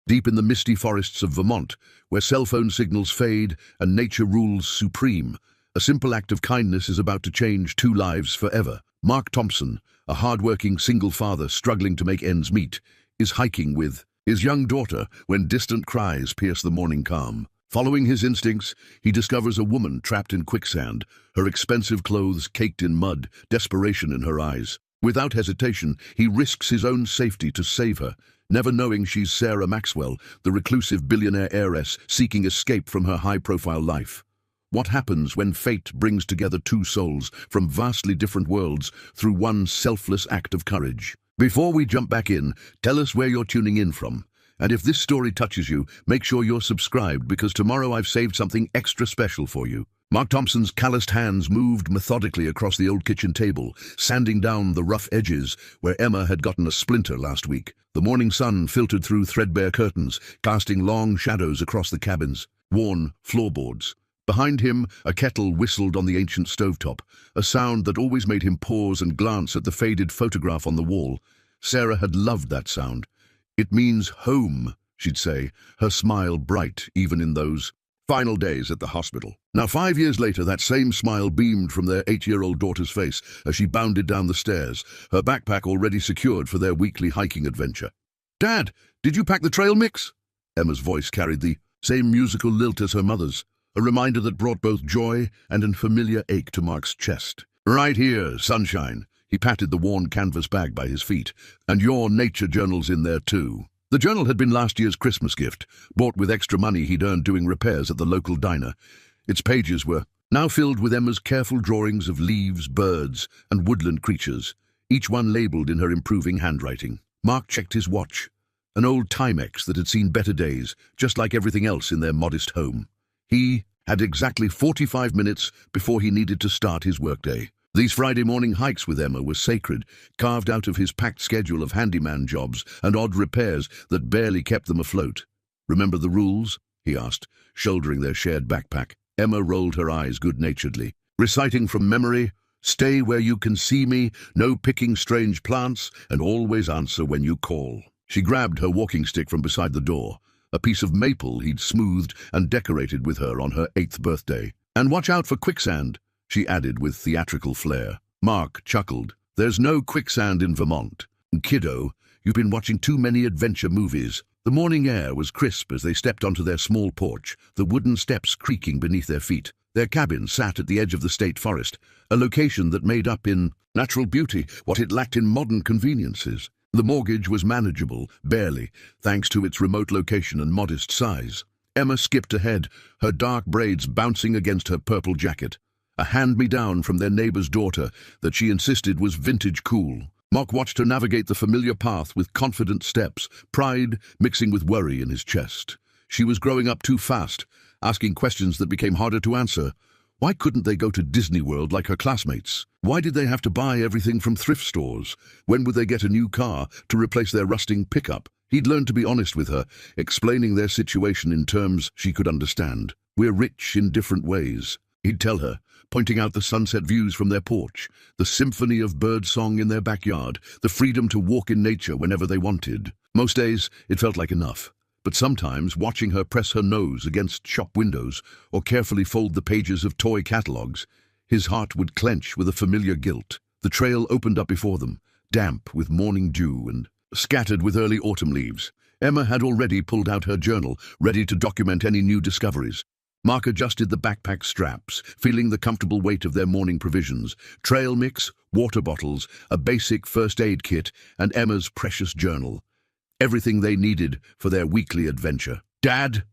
deep in the misty forests of Vermont, where cell phone signals fade and nature rules supreme. A simple act of kindness is about to change 2 lives forever. Mark Thompson, a hard-working single father struggling to make ends meet, is hiking with his young daughter when distant cries pierce the morning calm. Following his instincts, he discovers a woman trapped in quicksand, her expensive clothes caked in mud, desperation in her eyes. Without hesitation, he risks his own safety to save her, never knowing she's Sarah Maxwell, the reclusive billionaire heiress seeking escape from her high-profile life. What happens when fate brings together 2 souls from vastly different worlds through one selfless act of courage? Before we jump back in, tell us where you're tuning in from. And if this story touches you, make sure you're subscribed, because tomorrow I've saved something extra special for you. Mark Thompson's calloused hands moved methodically across the old kitchen table, sanding down the rough edges where Emma had gotten a splinter last week. The morning sun filtered through threadbare curtains, casting long shadows across the cabin's worn floorboards. Behind him, a kettle whistled on the ancient stovetop, a sound that always made him pause and glance at the faded photograph on the wall. Sarah had loved that sound. "It means home," she'd say, her smile bright even in those final days at the hospital. Now 5 years later, that same smile beamed from their 8-year-old daughter's face as she bounded down the stairs, her backpack already secured for their weekly hiking adventure. "Dad, did you pack the trail mix?" Emma's voice carried the same musical lilt as her mother's, a reminder that brought both joy and an familiar ache to Mark's chest. "Right here, sunshine." He patted the worn canvas bag by his feet. "And your nature journal's in there too." The journal had been last year's Christmas gift, bought with extra money he'd earned doing repairs at the local diner. Its pages were now filled with Emma's careful drawings of leaves, birds, and woodland creatures, each one labeled in her improving handwriting. Mark checked his watch, an old Timex that had seen better days, just like everything else in their modest home. He had exactly 45 minutes before he needed to start his workday. These Friday morning hikes with Emma were sacred, carved out of his packed schedule of handyman jobs and odd repairs that barely kept them afloat. "Remember the rules?" he asked, shouldering their shared backpack. Emma rolled her eyes good-naturedly, reciting from memory, "Stay where you can see me, no picking strange plants, and always answer when you call." She grabbed her walking stick from beside the door, a piece of maple he'd smoothed and decorated with her on her 8th birthday. "And watch out for quicksand," she added with theatrical flair. Mark chuckled. "There's no quicksand in Vermont. Kiddo, you've been watching too many adventure movies." The morning air was crisp as they stepped onto their small porch, the wooden steps creaking beneath their feet. Their cabin sat at the edge of the state forest, a location that made up in natural beauty what it lacked in modern conveniences. The mortgage was manageable, barely, thanks to its remote location and modest size. Emma skipped ahead, her dark braids bouncing against her purple jacket, a hand-me-down from their neighbor's daughter that she insisted was vintage cool. Mark watched her navigate the familiar path with confident steps, pride mixing with worry in his chest. She was growing up too fast, asking questions that became harder to answer. Why couldn't they go to Disney World like her classmates? Why did they have to buy everything from thrift stores? When would they get a new car to replace their rusting pickup? He'd learned to be honest with her, explaining their situation in terms she could understand. "We're rich in different ways," he'd tell her, pointing out the sunset views from their porch, the symphony of birdsong in their backyard, the freedom to walk in nature whenever they wanted. Most days, it felt like enough. But sometimes, watching her press her nose against shop windows or carefully fold the pages of toy catalogs, his heart would clench with a familiar guilt. The trail opened up before them, damp with morning dew and scattered with early autumn leaves. Emma had already pulled out her journal, ready to document any new discoveries. Mark adjusted the backpack straps, feeling the comfortable weight of their morning provisions: trail mix, water bottles, a basic first aid kit, and Emma's precious journal. Everything they needed for their weekly adventure. "Dad?"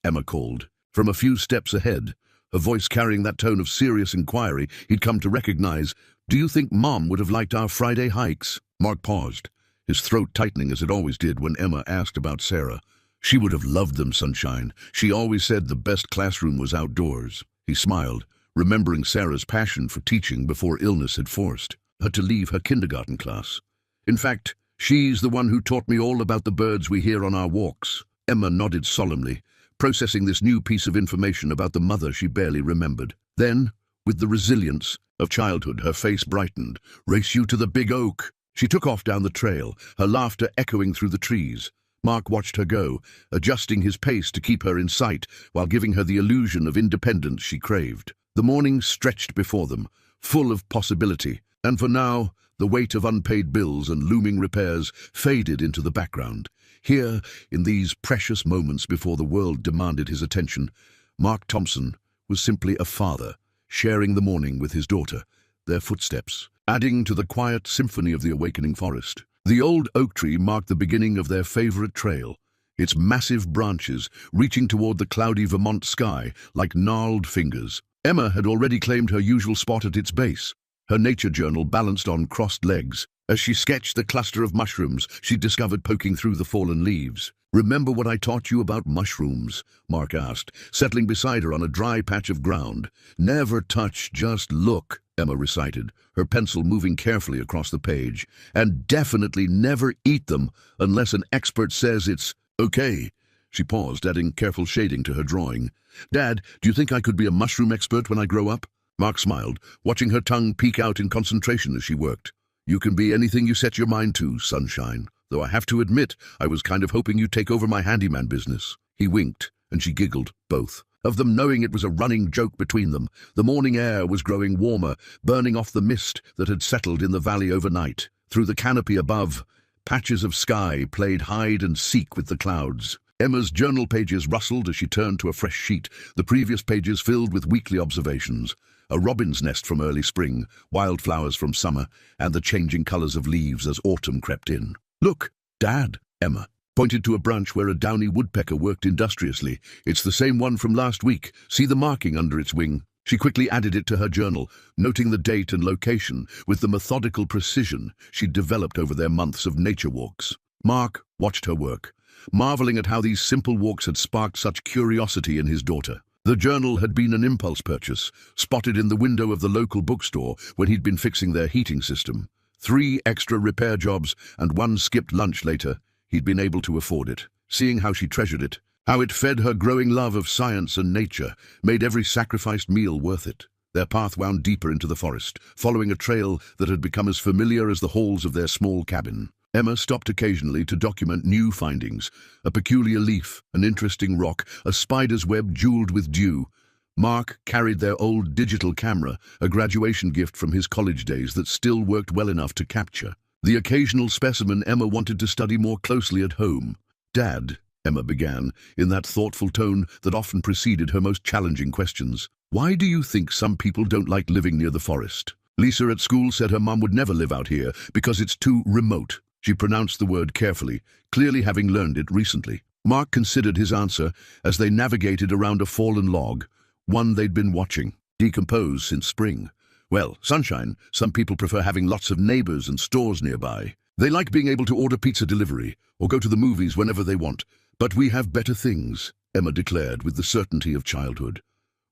Emma called. From a few steps ahead, her voice carrying that tone of serious inquiry he'd come to recognize. "Do you think Mom would have liked our Friday hikes?" Mark paused, his throat tightening as it always did when Emma asked about Sarah. "She would have loved them, sunshine. She always said the best classroom was outdoors." He smiled, remembering Sarah's passion for teaching before illness had forced her to leave her kindergarten class. "In fact, she's the one who taught me all about the birds we hear on our walks." Emma nodded solemnly, processing this new piece of information about the mother she barely remembered. Then, with the resilience of childhood, her face brightened. "Race you to the big oak." She took off down the trail, her laughter echoing through the trees. Mark watched her go, adjusting his pace to keep her in sight while giving her the illusion of independence she craved. The morning stretched before them, full of possibility, and for now, the weight of unpaid bills and looming repairs faded into the background. Here, in these precious moments before the world demanded his attention, Mark Thompson was simply a father, sharing the morning with his daughter, their footsteps adding to the quiet symphony of the awakening forest. The old oak tree marked the beginning of their favorite trail, its massive branches reaching toward the cloudy Vermont sky like gnarled fingers. Emma had already claimed her usual spot at its base, her nature journal balanced on crossed legs, as she sketched the cluster of mushrooms she'd discovered poking through the fallen leaves. "Remember what I taught you about mushrooms?" Mark asked, settling beside her on a dry patch of ground. "Never touch, just look," Emma recited, her pencil moving carefully across the page. "And definitely never eat them unless an expert says it's okay." She paused, adding careful shading to her drawing. "Dad, do you think I could be a mushroom expert when I grow up?" Mark smiled, watching her tongue peek out in concentration as she worked. "You can be anything you set your mind to, sunshine. Though I have to admit, I was kind of hoping you'd take over my handyman business." He winked, and she giggled, both of them knowing it was a running joke between them. The morning air was growing warmer, burning off the mist that had settled in the valley overnight. Through the canopy above, patches of sky played hide and seek with the clouds. Emma's journal pages rustled as she turned to a fresh sheet, the previous pages filled with weekly observations. A robin's nest from early spring, wildflowers from summer, and the changing colors of leaves as autumn crept in. "Look, Dad," Emma pointed to a branch where a downy woodpecker worked industriously. "It's the same one from last week. See the marking under its wing?" She quickly added it to her journal, noting the date and location with the methodical precision she'd developed over their months of nature walks. Mark watched her work, marveling at how these simple walks had sparked such curiosity in his daughter. The journal had been an impulse purchase, spotted in the window of the local bookstore when he'd been fixing their heating system. 3 extra repair jobs and 1 skipped lunch later, he'd been able to afford it. Seeing how she treasured it, how it fed her growing love of science and nature, made every sacrificed meal worth it. Their path wound deeper into the forest, following a trail that had become as familiar as the halls of their small cabin. Emma stopped occasionally to document new findings, a peculiar leaf, an interesting rock, a spider's web jeweled with dew. Mark carried their old digital camera, a graduation gift from his college days that still worked well enough to capture the occasional specimen Emma wanted to study more closely at home. "Dad," Emma began, in that thoughtful tone that often preceded her most challenging questions, "why do you think some people don't like living near the forest? Lisa at school said her mum would never live out here because it's too remote." She pronounced the word carefully, clearly having learned it recently. Mark considered his answer as they navigated around a fallen log, one they'd been watching decompose since spring. "Well, sunshine, some people prefer having lots of neighbors and stores nearby. They like being able to order pizza delivery or go to the movies whenever they want. But we have better things," Emma declared with the certainty of childhood.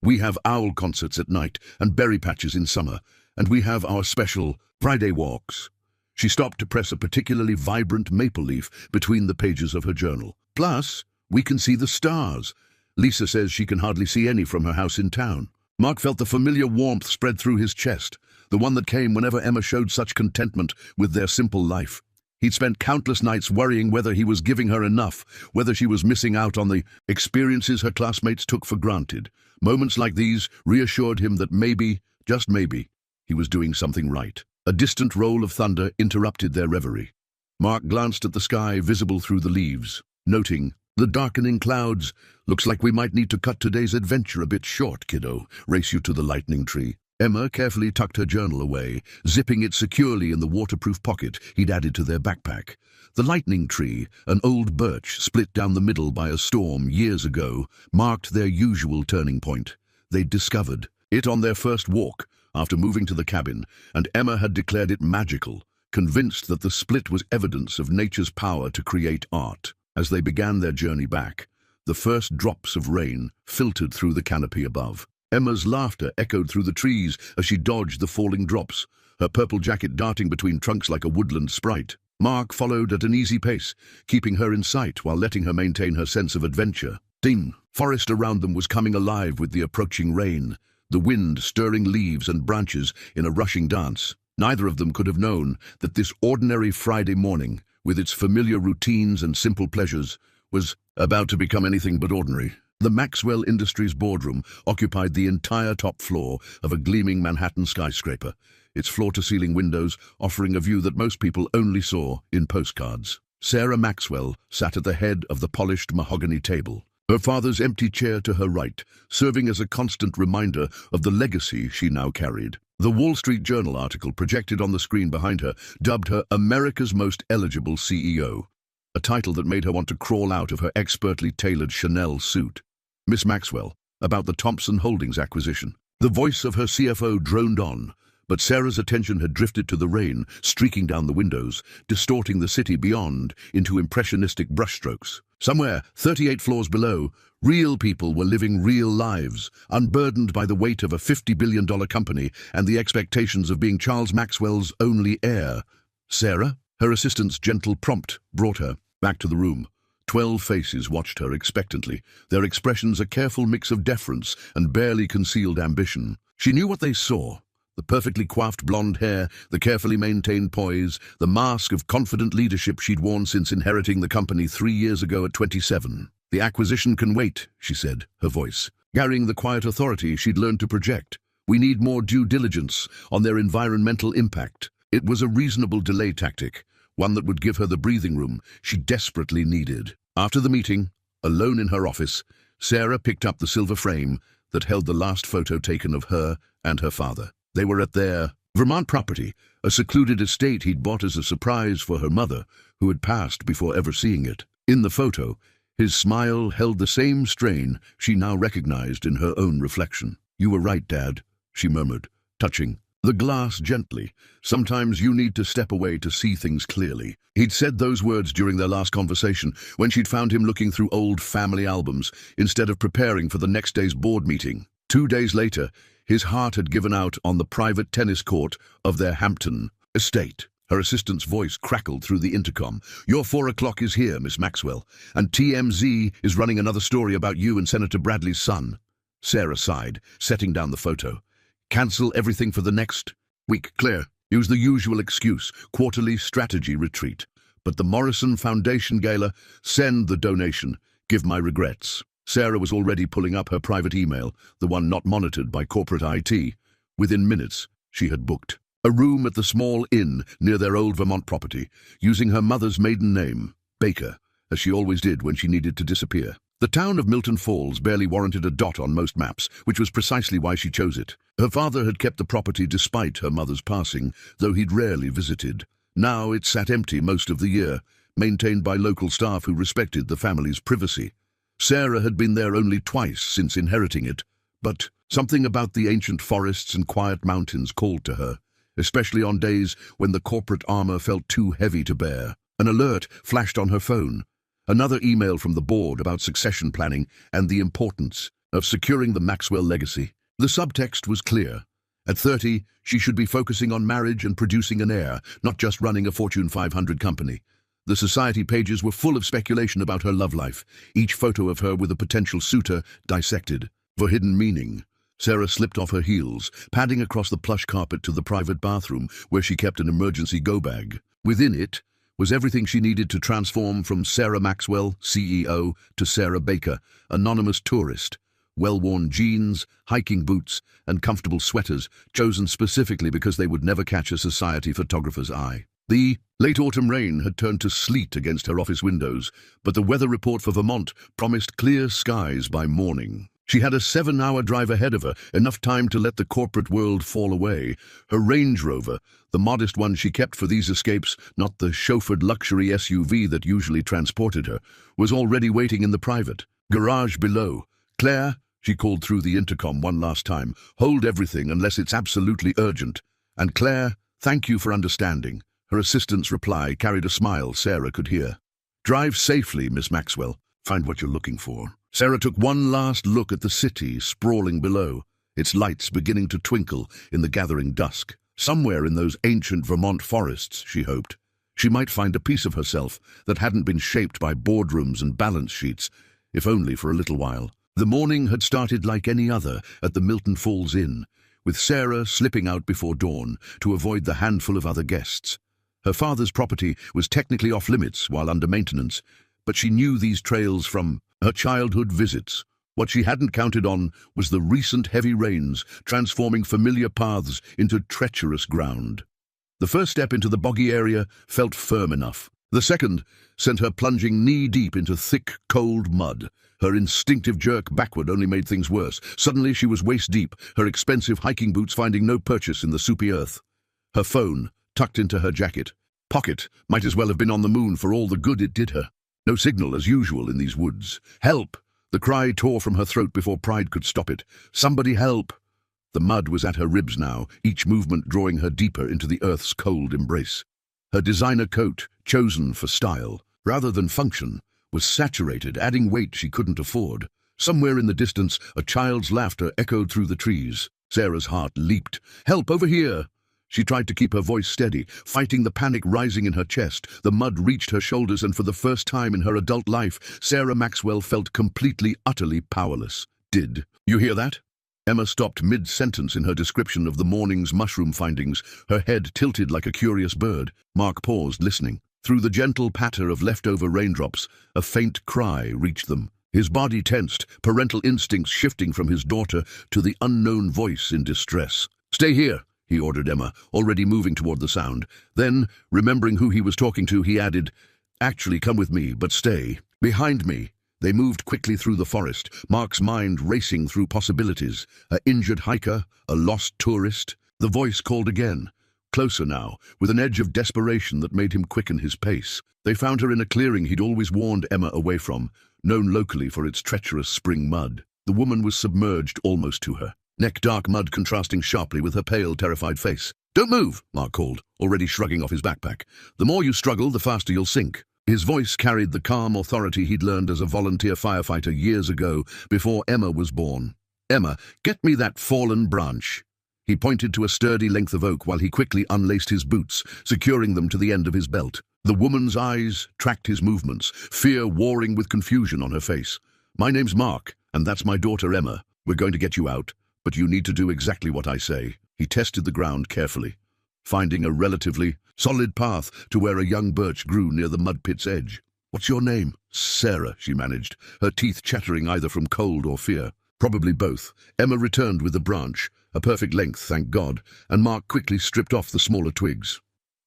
"We have owl concerts at night and berry patches in summer, and we have our special Friday walks." She stopped to press a particularly vibrant maple leaf between the pages of her journal. "Plus, we can see the stars. Lisa says she can hardly see any from her house in town." Mark felt the familiar warmth spread through his chest, the one that came whenever Emma showed such contentment with their simple life. He'd spent countless nights worrying whether he was giving her enough, whether she was missing out on the experiences her classmates took for granted. Moments like these reassured him that maybe, just maybe, he was doing something right. A distant roll of thunder interrupted their reverie. Mark glanced at the sky visible through the leaves, noting the darkening clouds. "Looks like we might need to cut today's adventure a bit short, kiddo. Race you to the lightning tree." Emma carefully tucked her journal away, zipping it securely in the waterproof pocket he'd added to their backpack. The lightning tree, an old birch split down the middle by a storm years ago, marked their usual turning point. They'd discovered it on their first walk after moving to the cabin, and Emma had declared it magical, convinced that the split was evidence of nature's power to create art. As they began their journey back, the first drops of rain filtered through the canopy above. Emma's laughter echoed through the trees as she dodged the falling drops, her purple jacket darting between trunks like a woodland sprite. Mark followed at an easy pace, keeping her in sight while letting her maintain her sense of adventure. The forest around them was coming alive with the approaching rain, the wind stirring leaves and branches in a rushing dance. Neither of them could have known that this ordinary Friday morning with its familiar routines and simple pleasures, was about to become anything but ordinary. The Maxwell Industries boardroom occupied the entire top floor of a gleaming Manhattan skyscraper, its floor-to-ceiling windows offering a view that most people only saw in postcards. Sarah Maxwell sat at the head of the polished mahogany table, her father's empty chair to her right, serving as a constant reminder of the legacy she now carried. The Wall Street Journal article projected on the screen behind her dubbed her America's Most Eligible CEO, a title that made her want to crawl out of her expertly tailored Chanel suit. Miss Maxwell, about the Thompson Holdings acquisition. The voice of her CFO droned on, but Sarah's attention had drifted to the rain streaking down the windows, distorting the city beyond into impressionistic brushstrokes. Somewhere, 38 floors below, real people were living real lives, unburdened by the weight of a $50 billion company and the expectations of being Charles Maxwell's only heir. Sarah, her assistant's gentle prompt, brought her back to the room. 12 faces watched her expectantly, their expressions a careful mix of deference and barely concealed ambition. She knew what they saw. The perfectly coiffed blonde hair, the carefully maintained poise, the mask of confident leadership she'd worn since inheriting the company 3 years ago at 27. "The acquisition can wait," she said, her voice carrying the quiet authority she'd learned to project. "We need more due diligence on their environmental impact." It was a reasonable delay tactic, one that would give her the breathing room she desperately needed. After the meeting, alone in her office, Sarah picked up the silver frame that held the last photo taken of her and her father. They were at their Vermont property, a secluded estate he'd bought as a surprise for her mother, who had passed before ever seeing it. In the photo, his smile held the same strain she now recognized in her own reflection. "You were right, Dad," she murmured, touching the glass gently. "Sometimes you need to step away to see things clearly." He'd said those words during their last conversation, when she'd found him looking through old family albums instead of preparing for the next day's board meeting. 2 days later, his heart had given out on the private tennis court of their Hampton estate. Her assistant's voice crackled through the intercom. "Your 4 o'clock is here, Miss Maxwell, and TMZ is running another story about you and Senator Bradley's son." Sarah sighed, setting down the photo. "Cancel everything for the next week, Claire." Use the usual excuse, quarterly strategy retreat. But the Morrison Foundation Gala, send the donation, give my regrets. Sarah was already pulling up her private email, the one not monitored by corporate IT. Within minutes, she had booked a room at the small inn near their old Vermont property, using her mother's maiden name, Baker, as she always did when she needed to disappear. The town of Milton Falls barely warranted a dot on most maps, which was precisely why she chose it. Her father had kept the property despite her mother's passing, though he'd rarely visited. Now it sat empty most of the year, maintained by local staff who respected the family's privacy. Sarah had been there only twice since inheriting it, but something about the ancient forests and quiet mountains called to her, especially on days when the corporate armor felt too heavy to bear. An alert flashed on her phone. Another email from the board about succession planning and the importance of securing the Maxwell legacy. The subtext was clear. At 30, she should be focusing on marriage and producing an heir, not just running a Fortune 500 company. The society pages were full of speculation about her love life, each photo of her with a potential suitor dissected for hidden meaning. Sarah slipped off her heels, padding across the plush carpet to the private bathroom where she kept an emergency go-bag. Within it was everything she needed to transform from Sarah Maxwell, CEO, to Sarah Baker, anonymous tourist. Well-worn jeans, hiking boots, and comfortable sweaters, chosen specifically because they would never catch a society photographer's eye. The late autumn rain had turned to sleet against her office windows, but the weather report for Vermont promised clear skies by morning. She had a 7-hour drive ahead of her, enough time to let the corporate world fall away. Her Range Rover, the modest one she kept for these escapes, not the chauffeured luxury SUV that usually transported her, was already waiting in the private garage below. "Claire," she called through the intercom one last time, "hold everything unless it's absolutely urgent. And Claire, thank you for understanding." Her assistant's reply carried a smile Sarah could hear. "Drive safely, Miss Maxwell. Find what you're looking for." Sarah took one last look at the city sprawling below, its lights beginning to twinkle in the gathering dusk. Somewhere in those ancient Vermont forests, she hoped, she might find a piece of herself that hadn't been shaped by boardrooms and balance sheets, if only for a little while. The morning had started like any other at the Milton Falls Inn, with Sarah slipping out before dawn to avoid the handful of other guests. Her father's property was technically off-limits while under maintenance, but she knew these trails from her childhood visits. What she hadn't counted on was the recent heavy rains, transforming familiar paths into treacherous ground. The first step into the boggy area felt firm enough. The second sent her plunging knee-deep into thick, cold mud. Her instinctive jerk backward only made things worse. Suddenly she was waist-deep, her expensive hiking boots finding no purchase in the soupy earth. Her phone, tucked into her jacket. Pocket might as well have been on the moon for all the good it did her. No signal as usual in these woods. Help! The cry tore from her throat before pride could stop it. Somebody help! The mud was at her ribs now, each movement drawing her deeper into the earth's cold embrace. Her designer coat, chosen for style, rather than function, was saturated, adding weight she couldn't afford. Somewhere in the distance, a child's laughter echoed through the trees. Sarah's heart leaped. Help, over here! She tried to keep her voice steady, fighting the panic rising in her chest. The mud reached her shoulders, and for the first time in her adult life, Sarah Maxwell felt completely, utterly powerless. Did you hear that? Emma stopped mid-sentence in her description of the morning's mushroom findings, her head tilted like a curious bird. Mark paused, listening. Through the gentle patter of leftover raindrops, a faint cry reached them. His body tensed, parental instincts shifting from his daughter to the unknown voice in distress. "Stay here," he ordered Emma, already moving toward the sound. Then, remembering who he was talking to, he added, "Actually, come with me, but stay behind me." They moved quickly through the forest, Mark's mind racing through possibilities. An injured hiker, a lost tourist. The voice called again, closer now, with an edge of desperation that made him quicken his pace. They found her in a clearing he'd always warned Emma away from, known locally for its treacherous spring mud. The woman was submerged almost to her, neck-dark mud contrasting sharply with her pale, terrified face. "Don't move," Mark called, already shrugging off his backpack. "The more you struggle, the faster you'll sink." His voice carried the calm authority he'd learned as a volunteer firefighter years ago, before Emma was born. "Emma, get me that fallen branch." He pointed to a sturdy length of oak while he quickly unlaced his boots, securing them to the end of his belt. The woman's eyes tracked his movements, fear warring with confusion on her face. "My name's Mark, and that's my daughter Emma. We're going to get you out, but you need to do exactly what I say." He tested the ground carefully, finding a relatively solid path to where a young birch grew near the mud pit's edge. "What's your name?" "Sarah," she managed, her teeth chattering either from cold or fear. "Probably both." Emma returned with the branch, a perfect length, thank God, and Mark quickly stripped off the smaller twigs.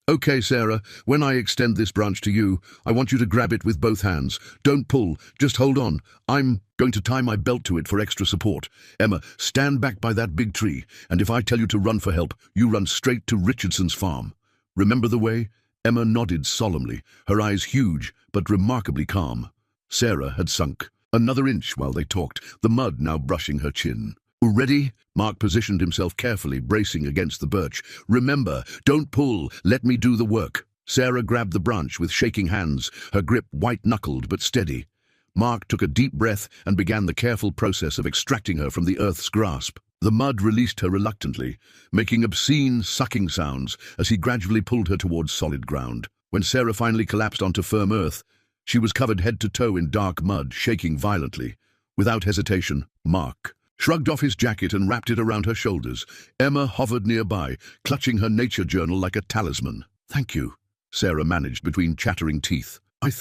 "Okay, Sarah, when I extend this branch to you, I want you to grab it with both hands. Don't pull, just hold on. I'm going to tie my belt to it for extra support. Emma, stand back by that big tree, and if I tell you to run for help, you run straight to Richardson's farm. Remember the way?" Emma nodded solemnly, her eyes huge but remarkably calm. Sarah had sunk another inch while they talked, the mud now brushing her chin. "Ready?" Mark positioned himself carefully, bracing against the birch. "Remember, don't pull, let me do the work." Sarah grabbed the branch with shaking hands, her grip white-knuckled but steady. Mark took a deep breath and began the careful process of extracting her from the earth's grasp. The mud released her reluctantly, making obscene sucking sounds as he gradually pulled her towards solid ground. When Sarah finally collapsed onto firm earth, she was covered head to toe in dark mud, shaking violently. Without hesitation, Mark shrugged off his jacket and wrapped it around her shoulders. Emma hovered nearby, clutching her nature journal like a talisman. "Thank you," Sarah managed between chattering teeth. I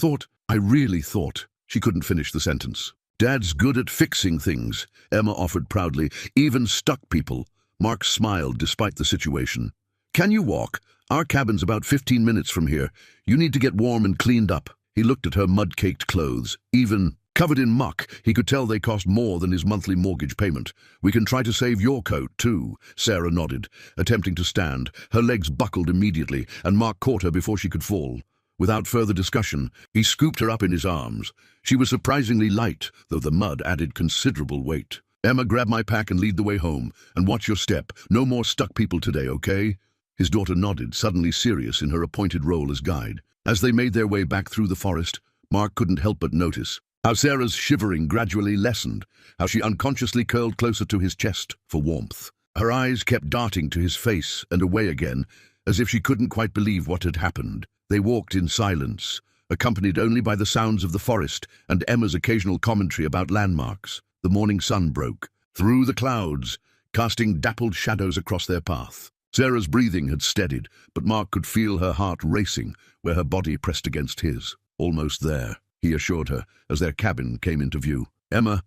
really thought." She couldn't finish the sentence. "Dad's good at fixing things," Emma offered proudly, "even stuck people." Mark smiled despite the situation. "Can you walk? Our cabin's about 15 minutes from here. You need to get warm and cleaned up." He looked at her mud-caked clothes. Even covered in muck, he could tell they cost more than his monthly mortgage payment. "We can try to save your coat, too." Sarah nodded, attempting to stand. Her legs buckled immediately, and Mark caught her before she could fall. Without further discussion, he scooped her up in his arms. She was surprisingly light, though the mud added considerable weight. "Emma, grab my pack and lead the way home. And watch your step. No more stuck people today, okay?" His daughter nodded, suddenly serious in her appointed role as guide. As they made their way back through the forest, Mark couldn't help but notice how Sarah's shivering gradually lessened, how she unconsciously curled closer to his chest for warmth. Her eyes kept darting to his face and away again, as if she couldn't quite believe what had happened. They walked in silence, accompanied only by the sounds of the forest and Emma's occasional commentary about landmarks. The morning sun broke through the clouds, casting dappled shadows across their path. Sarah's breathing had steadied, but Mark could feel her heart racing where her body pressed against his. Almost there, he assured her, as their cabin came into view. Emma,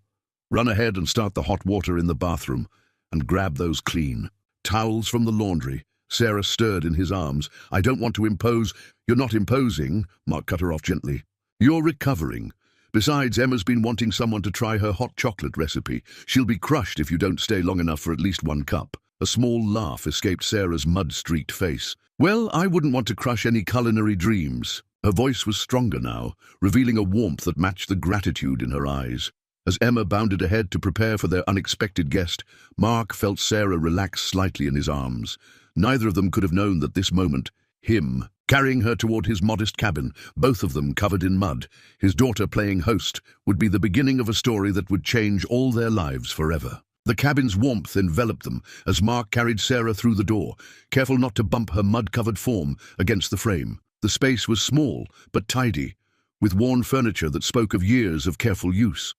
run ahead and start the hot water in the bathroom, and grab those clean towels from the laundry. Sarah stirred in his arms. I don't want to impose. You're not imposing, Mark cut her off gently. You're recovering. Besides, Emma's been wanting someone to try her hot chocolate recipe. She'll be crushed if you don't stay long enough for at least 1 cup. A small laugh escaped Sarah's mud-streaked face. Well, I wouldn't want to crush any culinary dreams. Her voice was stronger now, revealing a warmth that matched the gratitude in her eyes. As Emma bounded ahead to prepare for their unexpected guest, Mark felt Sarah relax slightly in his arms. Neither of them could have known that this moment, him, carrying her toward his modest cabin, both of them covered in mud, his daughter playing host, would be the beginning of a story that would change all their lives forever. The cabin's warmth enveloped them as Mark carried Sarah through the door, careful not to bump her mud-covered form against the frame. The space was small, but tidy, with worn furniture that spoke of years of careful use.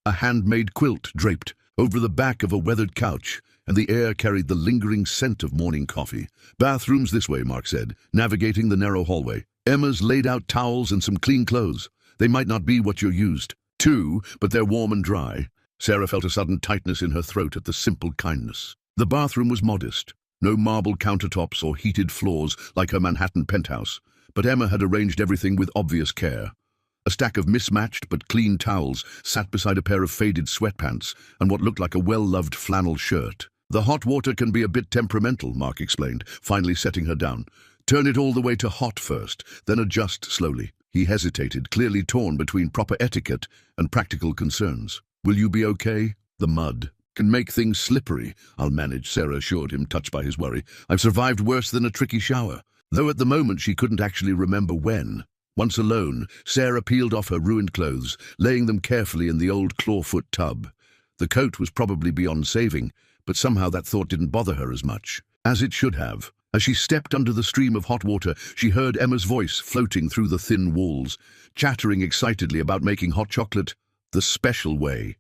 A handmade quilt draped over the back of a weathered couch, and the air carried the lingering scent of morning coffee. Bathrooms this way, Mark said, navigating the narrow hallway. Emma's laid out towels and some clean clothes. They might not be what you're used to, but they're warm and dry. Sarah felt a sudden tightness in her throat at the simple kindness. The bathroom was modest. No marble countertops or heated floors like her Manhattan penthouse, but Emma had arranged everything with obvious care. A stack of mismatched but clean towels sat beside a pair of faded sweatpants and what looked like a well-loved flannel shirt. The hot water can be a bit temperamental, Mark explained, finally setting her down. Turn it all the way to hot first, then adjust slowly. He hesitated, clearly torn between proper etiquette and practical concerns. Will you be okay? The mud can make things slippery. I'll manage, Sarah assured him, touched by his worry. I've survived worse than a tricky shower, though at the moment she couldn't actually remember when. Once alone, Sarah peeled off her ruined clothes, laying them carefully in the old clawfoot tub. The coat was probably beyond saving, but somehow that thought didn't bother her as much, as it should have. As she stepped under the stream of hot water, she heard Emma's voice floating through the thin walls, chattering excitedly about making hot chocolate the special way.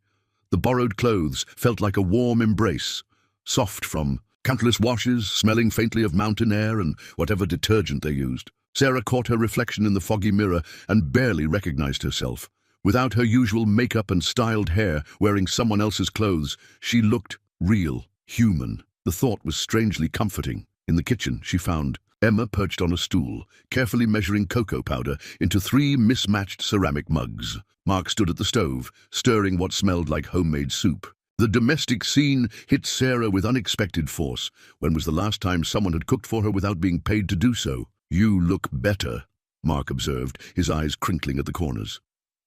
The borrowed clothes felt like a warm embrace, soft from countless washes, smelling faintly of mountain air and whatever detergent they used. Sarah caught her reflection in the foggy mirror and barely recognized herself. Without her usual makeup and styled hair, wearing someone else's clothes, she looked real, human. The thought was strangely comforting. In the kitchen, she found Emma perched on a stool, carefully measuring cocoa powder into 3 mismatched ceramic mugs. Mark stood at the stove, stirring what smelled like homemade soup. The domestic scene hit Sarah with unexpected force. When was the last time someone had cooked for her without being paid to do so? You look better, Mark observed, his eyes crinkling at the corners.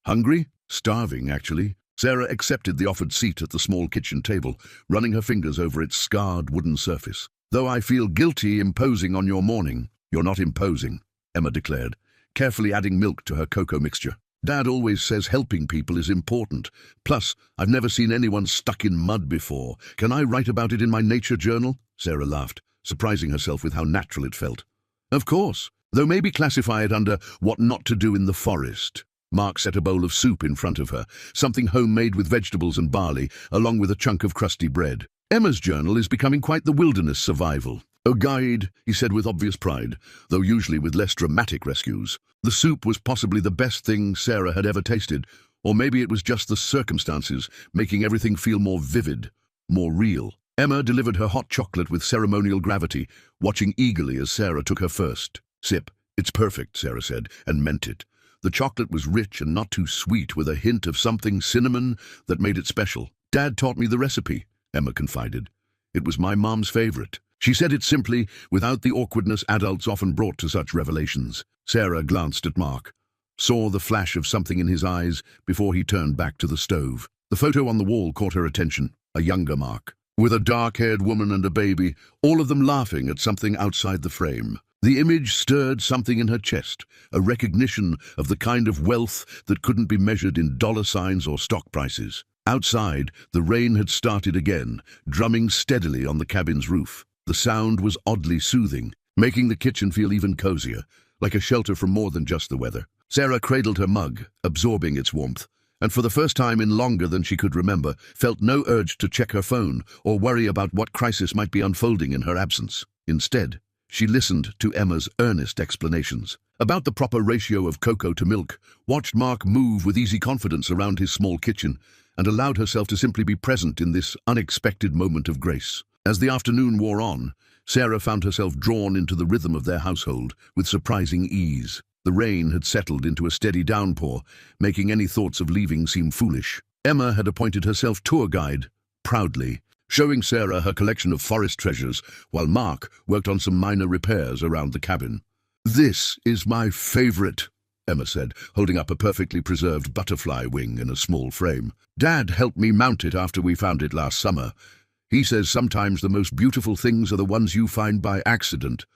Hungry? Starving, actually. Sarah accepted the offered seat at the small kitchen table, running her fingers over its scarred wooden surface. Though I feel guilty imposing on your morning. You're not imposing, Emma declared, carefully adding milk to her cocoa mixture. Dad always says helping people is important. Plus, I've never seen anyone stuck in mud before. Can I write about it in my nature journal? Sarah laughed, surprising herself with how natural it felt. Of course, though maybe classify it under what not to do in the forest. Mark set a bowl of soup in front of her, something homemade with vegetables and barley, along with a chunk of crusty bread. Emma's journal is becoming quite the wilderness survival. A guide, he said with obvious pride, though usually with less dramatic rescues. The soup was possibly the best thing Sarah had ever tasted, or maybe it was just the circumstances, making everything feel more vivid, more real. Emma delivered her hot chocolate with ceremonial gravity, watching eagerly as Sarah took her first sip. It's perfect, Sarah said, and meant it. The chocolate was rich and not too sweet, with a hint of something cinnamon that made it special. Dad taught me the recipe, Emma confided. It was my mom's favorite. She said it simply, without the awkwardness adults often brought to such revelations. Sarah glanced at Mark, saw the flash of something in his eyes before he turned back to the stove. The photo on the wall caught her attention, a younger Mark, with a dark-haired woman and a baby, all of them laughing at something outside the frame. The image stirred something in her chest, a recognition of the kind of wealth that couldn't be measured in dollar signs or stock prices. Outside, the rain had started again, drumming steadily on the cabin's roof. The sound was oddly soothing, making the kitchen feel even cozier, like a shelter from more than just the weather. Sarah cradled her mug, absorbing its warmth, and for the first time in longer than she could remember, felt no urge to check her phone or worry about what crisis might be unfolding in her absence. Instead, she listened to Emma's earnest explanations. About the proper ratio of cocoa to milk, watched Mark move with easy confidence around his small kitchen, and allowed herself to simply be present in this unexpected moment of grace. As the afternoon wore on, Sarah found herself drawn into the rhythm of their household with surprising ease. The rain had settled into a steady downpour, making any thoughts of leaving seem foolish. Emma had appointed herself tour guide, proudly, showing Sarah her collection of forest treasures, while Mark worked on some minor repairs around the cabin. "This is my favorite," Emma said, holding up a perfectly preserved butterfly wing in a small frame. "Dad helped me mount it after we found it last summer. He says sometimes the most beautiful things are the ones you find by accident."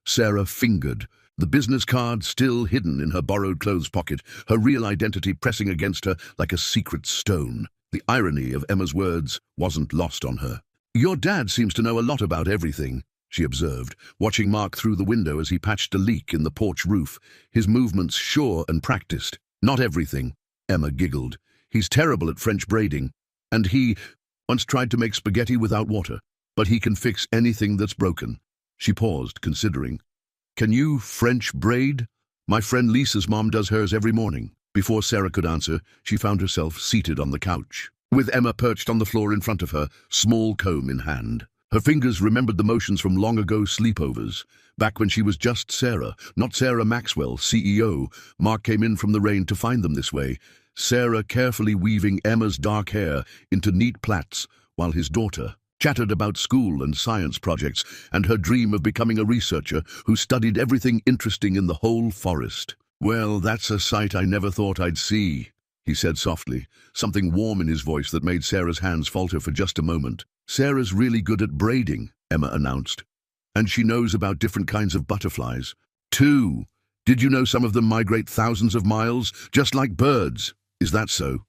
Sarah fingered the business card still hidden in her borrowed clothes pocket, her real identity pressing against her like a secret stone. The irony of Emma's words wasn't lost on her. "Your dad seems to know a lot about everything," she observed, watching Mark through the window as he patched a leak in the porch roof, his movements sure and practiced. "Not everything," Emma giggled. "He's terrible at French braiding, and he once tried to make spaghetti without water, but he can fix anything that's broken." She paused, considering. "Can you French braid? My friend Lisa's mom does hers every morning." Before Sarah could answer, she found herself seated on the couch, with Emma perched on the floor in front of her, small comb in hand. Her fingers remembered the motions from long-ago sleepovers. Back when she was just Sarah, not Sarah Maxwell, CEO, Mark came in from the rain to find them this way, Sarah carefully weaving Emma's dark hair into neat plaits, while his daughter chattered about school and science projects and her dream of becoming a researcher who studied everything interesting in the whole forest. "Well, that's a sight I never thought I'd see," he said softly, something warm in his voice that made Sarah's hands falter for just a moment. "Sarah's really good at braiding," Emma announced, "and she knows about different kinds of butterflies, too. Did you know some of them migrate thousands of miles, just like birds? Is that so?"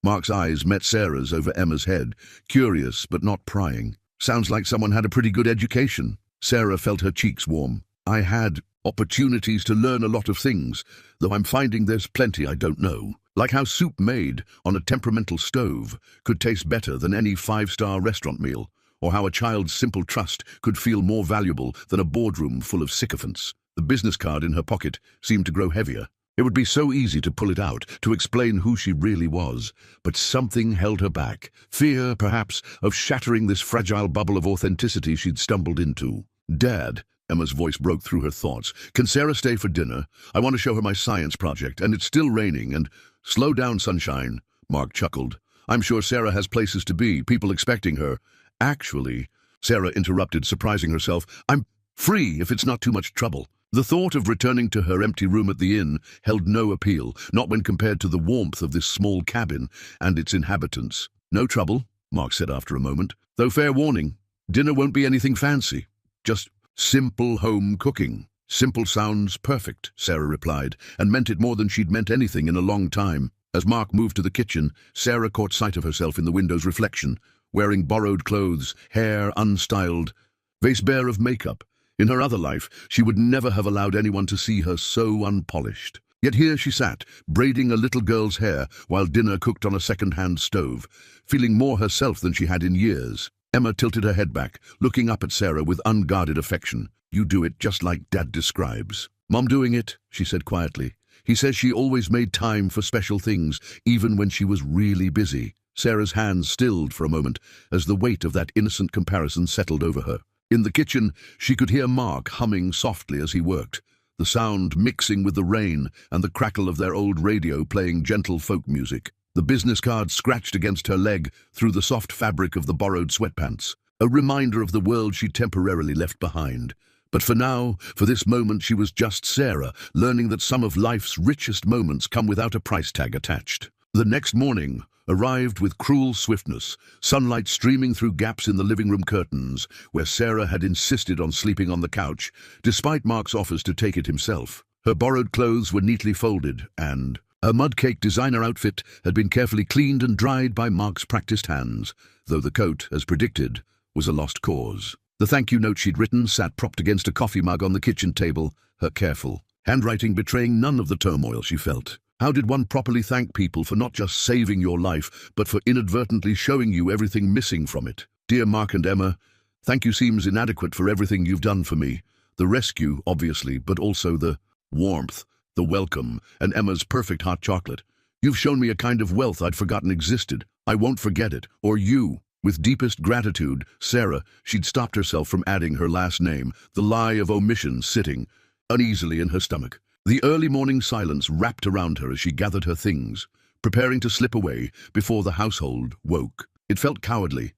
Mark's eyes met Sarah's over Emma's head, curious but not prying. "Sounds like someone had a pretty good education." Sarah felt her cheeks warm. "I had opportunities to learn a lot of things, though I'm finding there's plenty I don't know. Like how soup made on a temperamental stove could taste better than any five-star restaurant meal, or how a child's simple trust could feel more valuable than a boardroom full of sycophants." The business card in her pocket seemed to grow heavier. It would be so easy to pull it out, to explain who she really was, but something held her back. Fear, perhaps, of shattering this fragile bubble of authenticity she'd stumbled into. "Dad," Emma's voice broke through her thoughts, "can Sarah stay for dinner? I want to show her my science project, and it's still raining, and—" "Slow down, sunshine," Mark chuckled. "I'm sure Sarah has places to be, people expecting her." "Actually," Sarah interrupted, surprising herself, "I'm free if it's not too much trouble." The thought of returning to her empty room at the inn held no appeal, not when compared to the warmth of this small cabin and its inhabitants. "No trouble," Mark said after a moment, "though fair warning, dinner won't be anything fancy. Just simple home cooking." "Simple sounds perfect," Sarah replied, and meant it more than she'd meant anything in a long time. As Mark moved to the kitchen, Sarah caught sight of herself in the window's reflection, wearing borrowed clothes, hair unstyled, face bare of makeup. In her other life, she would never have allowed anyone to see her so unpolished. Yet here she sat, braiding a little girl's hair while dinner cooked on a second-hand stove, feeling more herself than she had in years. Emma tilted her head back, looking up at Sarah with unguarded affection. "You do it just like Dad describes." "Mom doing it," she said quietly. "He says she always made time for special things, even when she was really busy." Sarah's hands stilled for a moment as the weight of that innocent comparison settled over her. In the kitchen, she could hear Mark humming softly as he worked, the sound mixing with the rain and the crackle of their old radio playing gentle folk music. The business card scratched against her leg through the soft fabric of the borrowed sweatpants, a reminder of the world she temporarily left behind. But for now, for this moment, she was just Sarah, learning that some of life's richest moments come without a price tag attached. The next morning arrived with cruel swiftness, sunlight streaming through gaps in the living room curtains, where Sarah had insisted on sleeping on the couch, despite Mark's offers to take it himself. Her borrowed clothes were neatly folded, and her mud-cake designer outfit had been carefully cleaned and dried by Mark's practiced hands, though the coat, as predicted, was a lost cause. The thank-you note she'd written sat propped against a coffee mug on the kitchen table, her careful handwriting betraying none of the turmoil she felt. How did one properly thank people for not just saving your life, but for inadvertently showing you everything missing from it? "Dear Mark and Emma, Thank you seems inadequate for everything you've done for me. The rescue, obviously, but also the warmth, the welcome, and Emma's perfect hot chocolate. You've shown me a kind of wealth I'd forgotten existed. I won't forget it, or you. With deepest gratitude, Sarah, she'd stopped herself from adding her last name, the lie of omission sitting uneasily in her stomach. The early morning silence wrapped around her as she gathered her things, preparing to slip away before the household woke. It felt cowardly,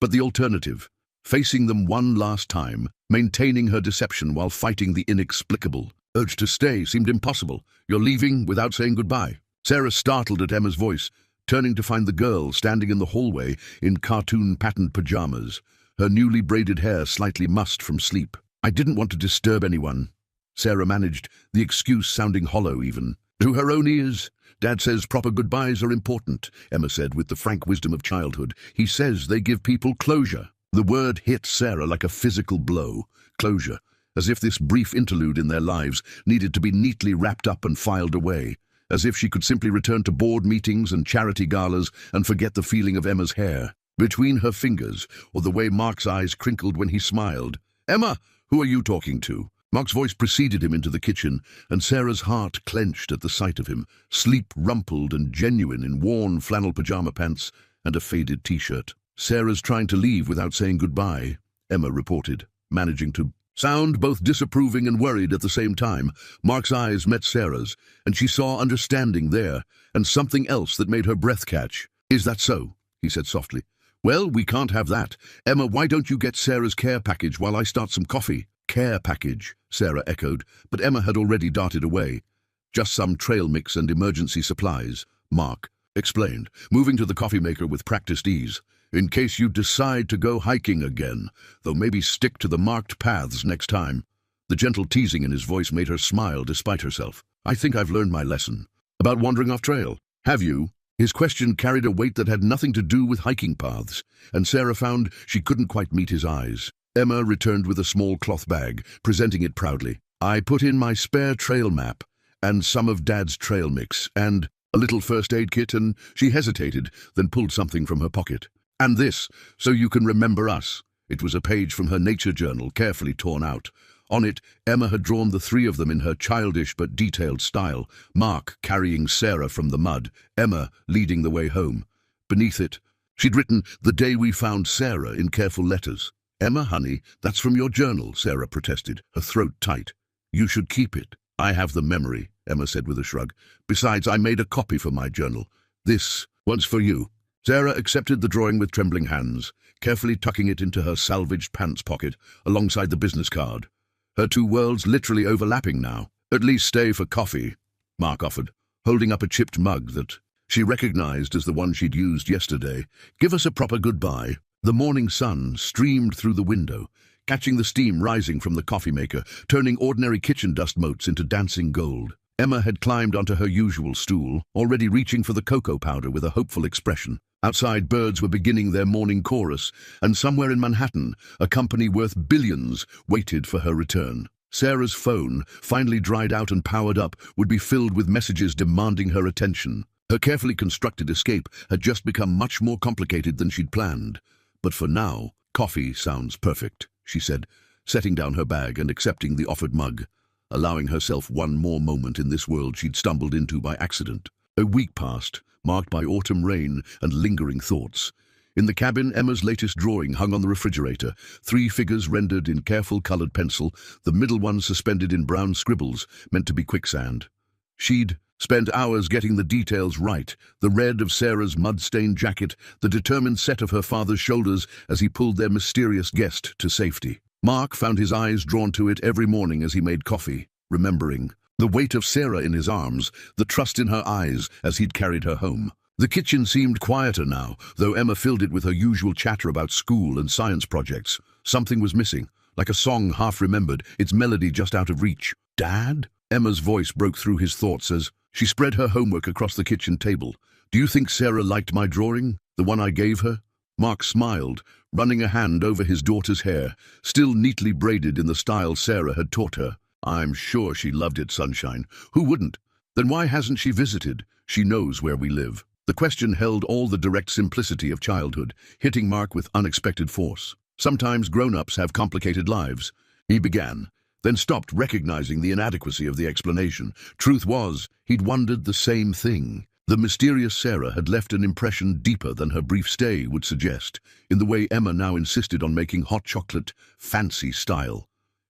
but the alternative, facing them one last time, maintaining her deception while fighting the inexplicable urge to stay seemed impossible. You're leaving without saying goodbye. Sarah startled at Emma's voice, turning to find the girl standing in the hallway in cartoon-patterned pajamas, her newly braided hair slightly mussed from sleep. I didn't want to disturb anyone, Sarah managed, the excuse sounding hollow even. To her own ears, Dad says proper goodbyes are important, Emma said with the frank wisdom of childhood. He says they give people closure. The word hit Sarah like a physical blow. Closure. As if this brief interlude in their lives needed to be neatly wrapped up and filed away. As if she could simply return to board meetings and charity galas and forget the feeling of Emma's hair between her fingers, or the way Mark's eyes crinkled when he smiled. Emma, who are you talking to? Mark's voice preceded him into the kitchen, and Sarah's heart clenched at the sight of him, sleep rumpled and genuine in worn flannel pajama pants and a faded t-shirt. Sarah's trying to leave without saying goodbye, Emma reported, managing to sound both disapproving and worried at the same time. Mark's eyes met Sarah's, and she saw understanding there, and something else that made her breath catch. Is that so? He said softly. Well, we can't have that. Emma, why don't you get Sarah's care package while I start some coffee? Care package, Sarah echoed, but Emma had already darted away. Just some trail mix and emergency supplies, Mark explained, moving to the coffee maker with practiced ease. In case you decide to go hiking again, though maybe stick to the marked paths next time. The gentle teasing in his voice made her smile despite herself. I think I've learned my lesson. About wandering off trail. Have you? His question carried a weight that had nothing to do with hiking paths, and Sarah found she couldn't quite meet his eyes. Emma returned with a small cloth bag, presenting it proudly. I put in my spare trail map, and some of Dad's trail mix, and a little first aid kit, and she hesitated, then pulled something from her pocket. And this, so you can remember us. It was a page from her nature journal, carefully torn out. On it, Emma had drawn the three of them in her childish but detailed style, Mark carrying Sarah from the mud, Emma leading the way home. Beneath it, she'd written, "The day we found Sarah," in careful letters. Emma, honey, that's from your journal, Sarah protested, her throat tight. You should keep it. I have the memory, Emma said with a shrug. Besides, I made a copy for my journal. This one's for you. Sarah accepted the drawing with trembling hands, carefully tucking it into her salvaged pants pocket alongside the business card. Her two worlds literally overlapping now. At least stay for coffee, Mark offered, holding up a chipped mug that she recognized as the one she'd used yesterday. Give us a proper goodbye. The morning sun streamed through the window, catching the steam rising from the coffee maker, turning ordinary kitchen dust motes into dancing gold. Emma had climbed onto her usual stool, already reaching for the cocoa powder with a hopeful expression. Outside, birds were beginning their morning chorus, and somewhere in Manhattan, a company worth billions waited for her return. Sarah's phone, finally dried out and powered up, would be filled with messages demanding her attention. Her carefully constructed escape had just become much more complicated than she'd planned. But for now, coffee sounds perfect, she said, setting down her bag and accepting the offered mug, allowing herself one more moment in this world she'd stumbled into by accident. A week passed, marked by autumn rain and lingering thoughts. In the cabin, Emma's latest drawing hung on the refrigerator, three figures rendered in careful colored pencil, the middle one suspended in brown scribbles, meant to be quicksand. She'd spent hours getting the details right, the red of Sarah's mud-stained jacket, the determined set of her father's shoulders as he pulled their mysterious guest to safety. Mark found his eyes drawn to it every morning as he made coffee, remembering the weight of Sarah in his arms, the trust in her eyes as he'd carried her home. The kitchen seemed quieter now, though Emma filled it with her usual chatter about school and science projects. Something was missing, like a song half remembered, its melody just out of reach. Dad? Emma's voice broke through his thoughts as she spread her homework across the kitchen table. Do you think Sarah liked my drawing, the one I gave her? Mark smiled, running a hand over his daughter's hair, still neatly braided in the style Sarah had taught her. I'm sure she loved it, Sunshine. Who wouldn't? Then why hasn't she visited? She knows where we live. The question held all the direct simplicity of childhood, hitting Mark with unexpected force. Sometimes grown-ups have complicated lives. He began, then stopped, recognizing the inadequacy of the explanation. Truth was, he'd wondered the same thing. The mysterious Sarah had left an impression deeper than her brief stay would suggest, in the way Emma now insisted on making hot chocolate fancy style,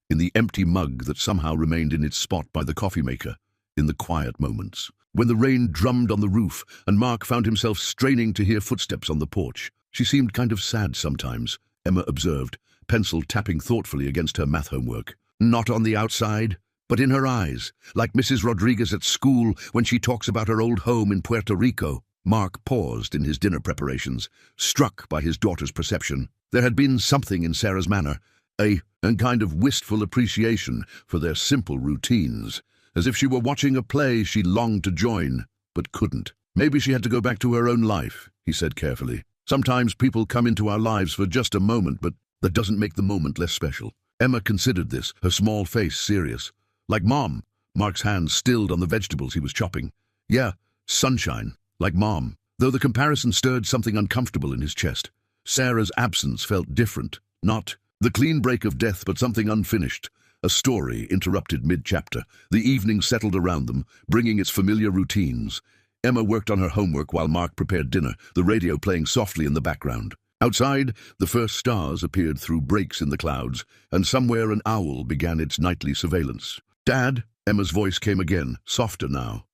in the empty mug that somehow remained in its spot by the coffee maker, in the quiet moments. When the rain drummed on the roof and Mark found himself straining to hear footsteps on the porch. She seemed kind of sad sometimes, Emma observed, pencil tapping thoughtfully against her math homework. Not on the outside, but in her eyes, like Mrs. Rodriguez at school when she talks about her old home in Puerto Rico. Mark paused in his dinner preparations, struck by his daughter's perception. There had been something in Sarah's manner, a kind of wistful appreciation for their simple routines, as if she were watching a play she longed to join, but couldn't. Maybe she had to go back to her own life, he said carefully. Sometimes people come into our lives for just a moment, but that doesn't make the moment less special. Emma considered this, her small face serious. Like Mom. Mark's hand stilled on the vegetables he was chopping. Yeah, sunshine, like Mom. Though the comparison stirred something uncomfortable in his chest. Sarah's absence felt different. Not the clean break of death, but something unfinished. A story interrupted mid-chapter. The evening settled around them, bringing its familiar routines. Emma worked on her homework while Mark prepared dinner, the radio playing softly in the background. Outside, the first stars appeared through breaks in the clouds, and somewhere an owl began its nightly surveillance. Dad, Emma's voice came again, softer now.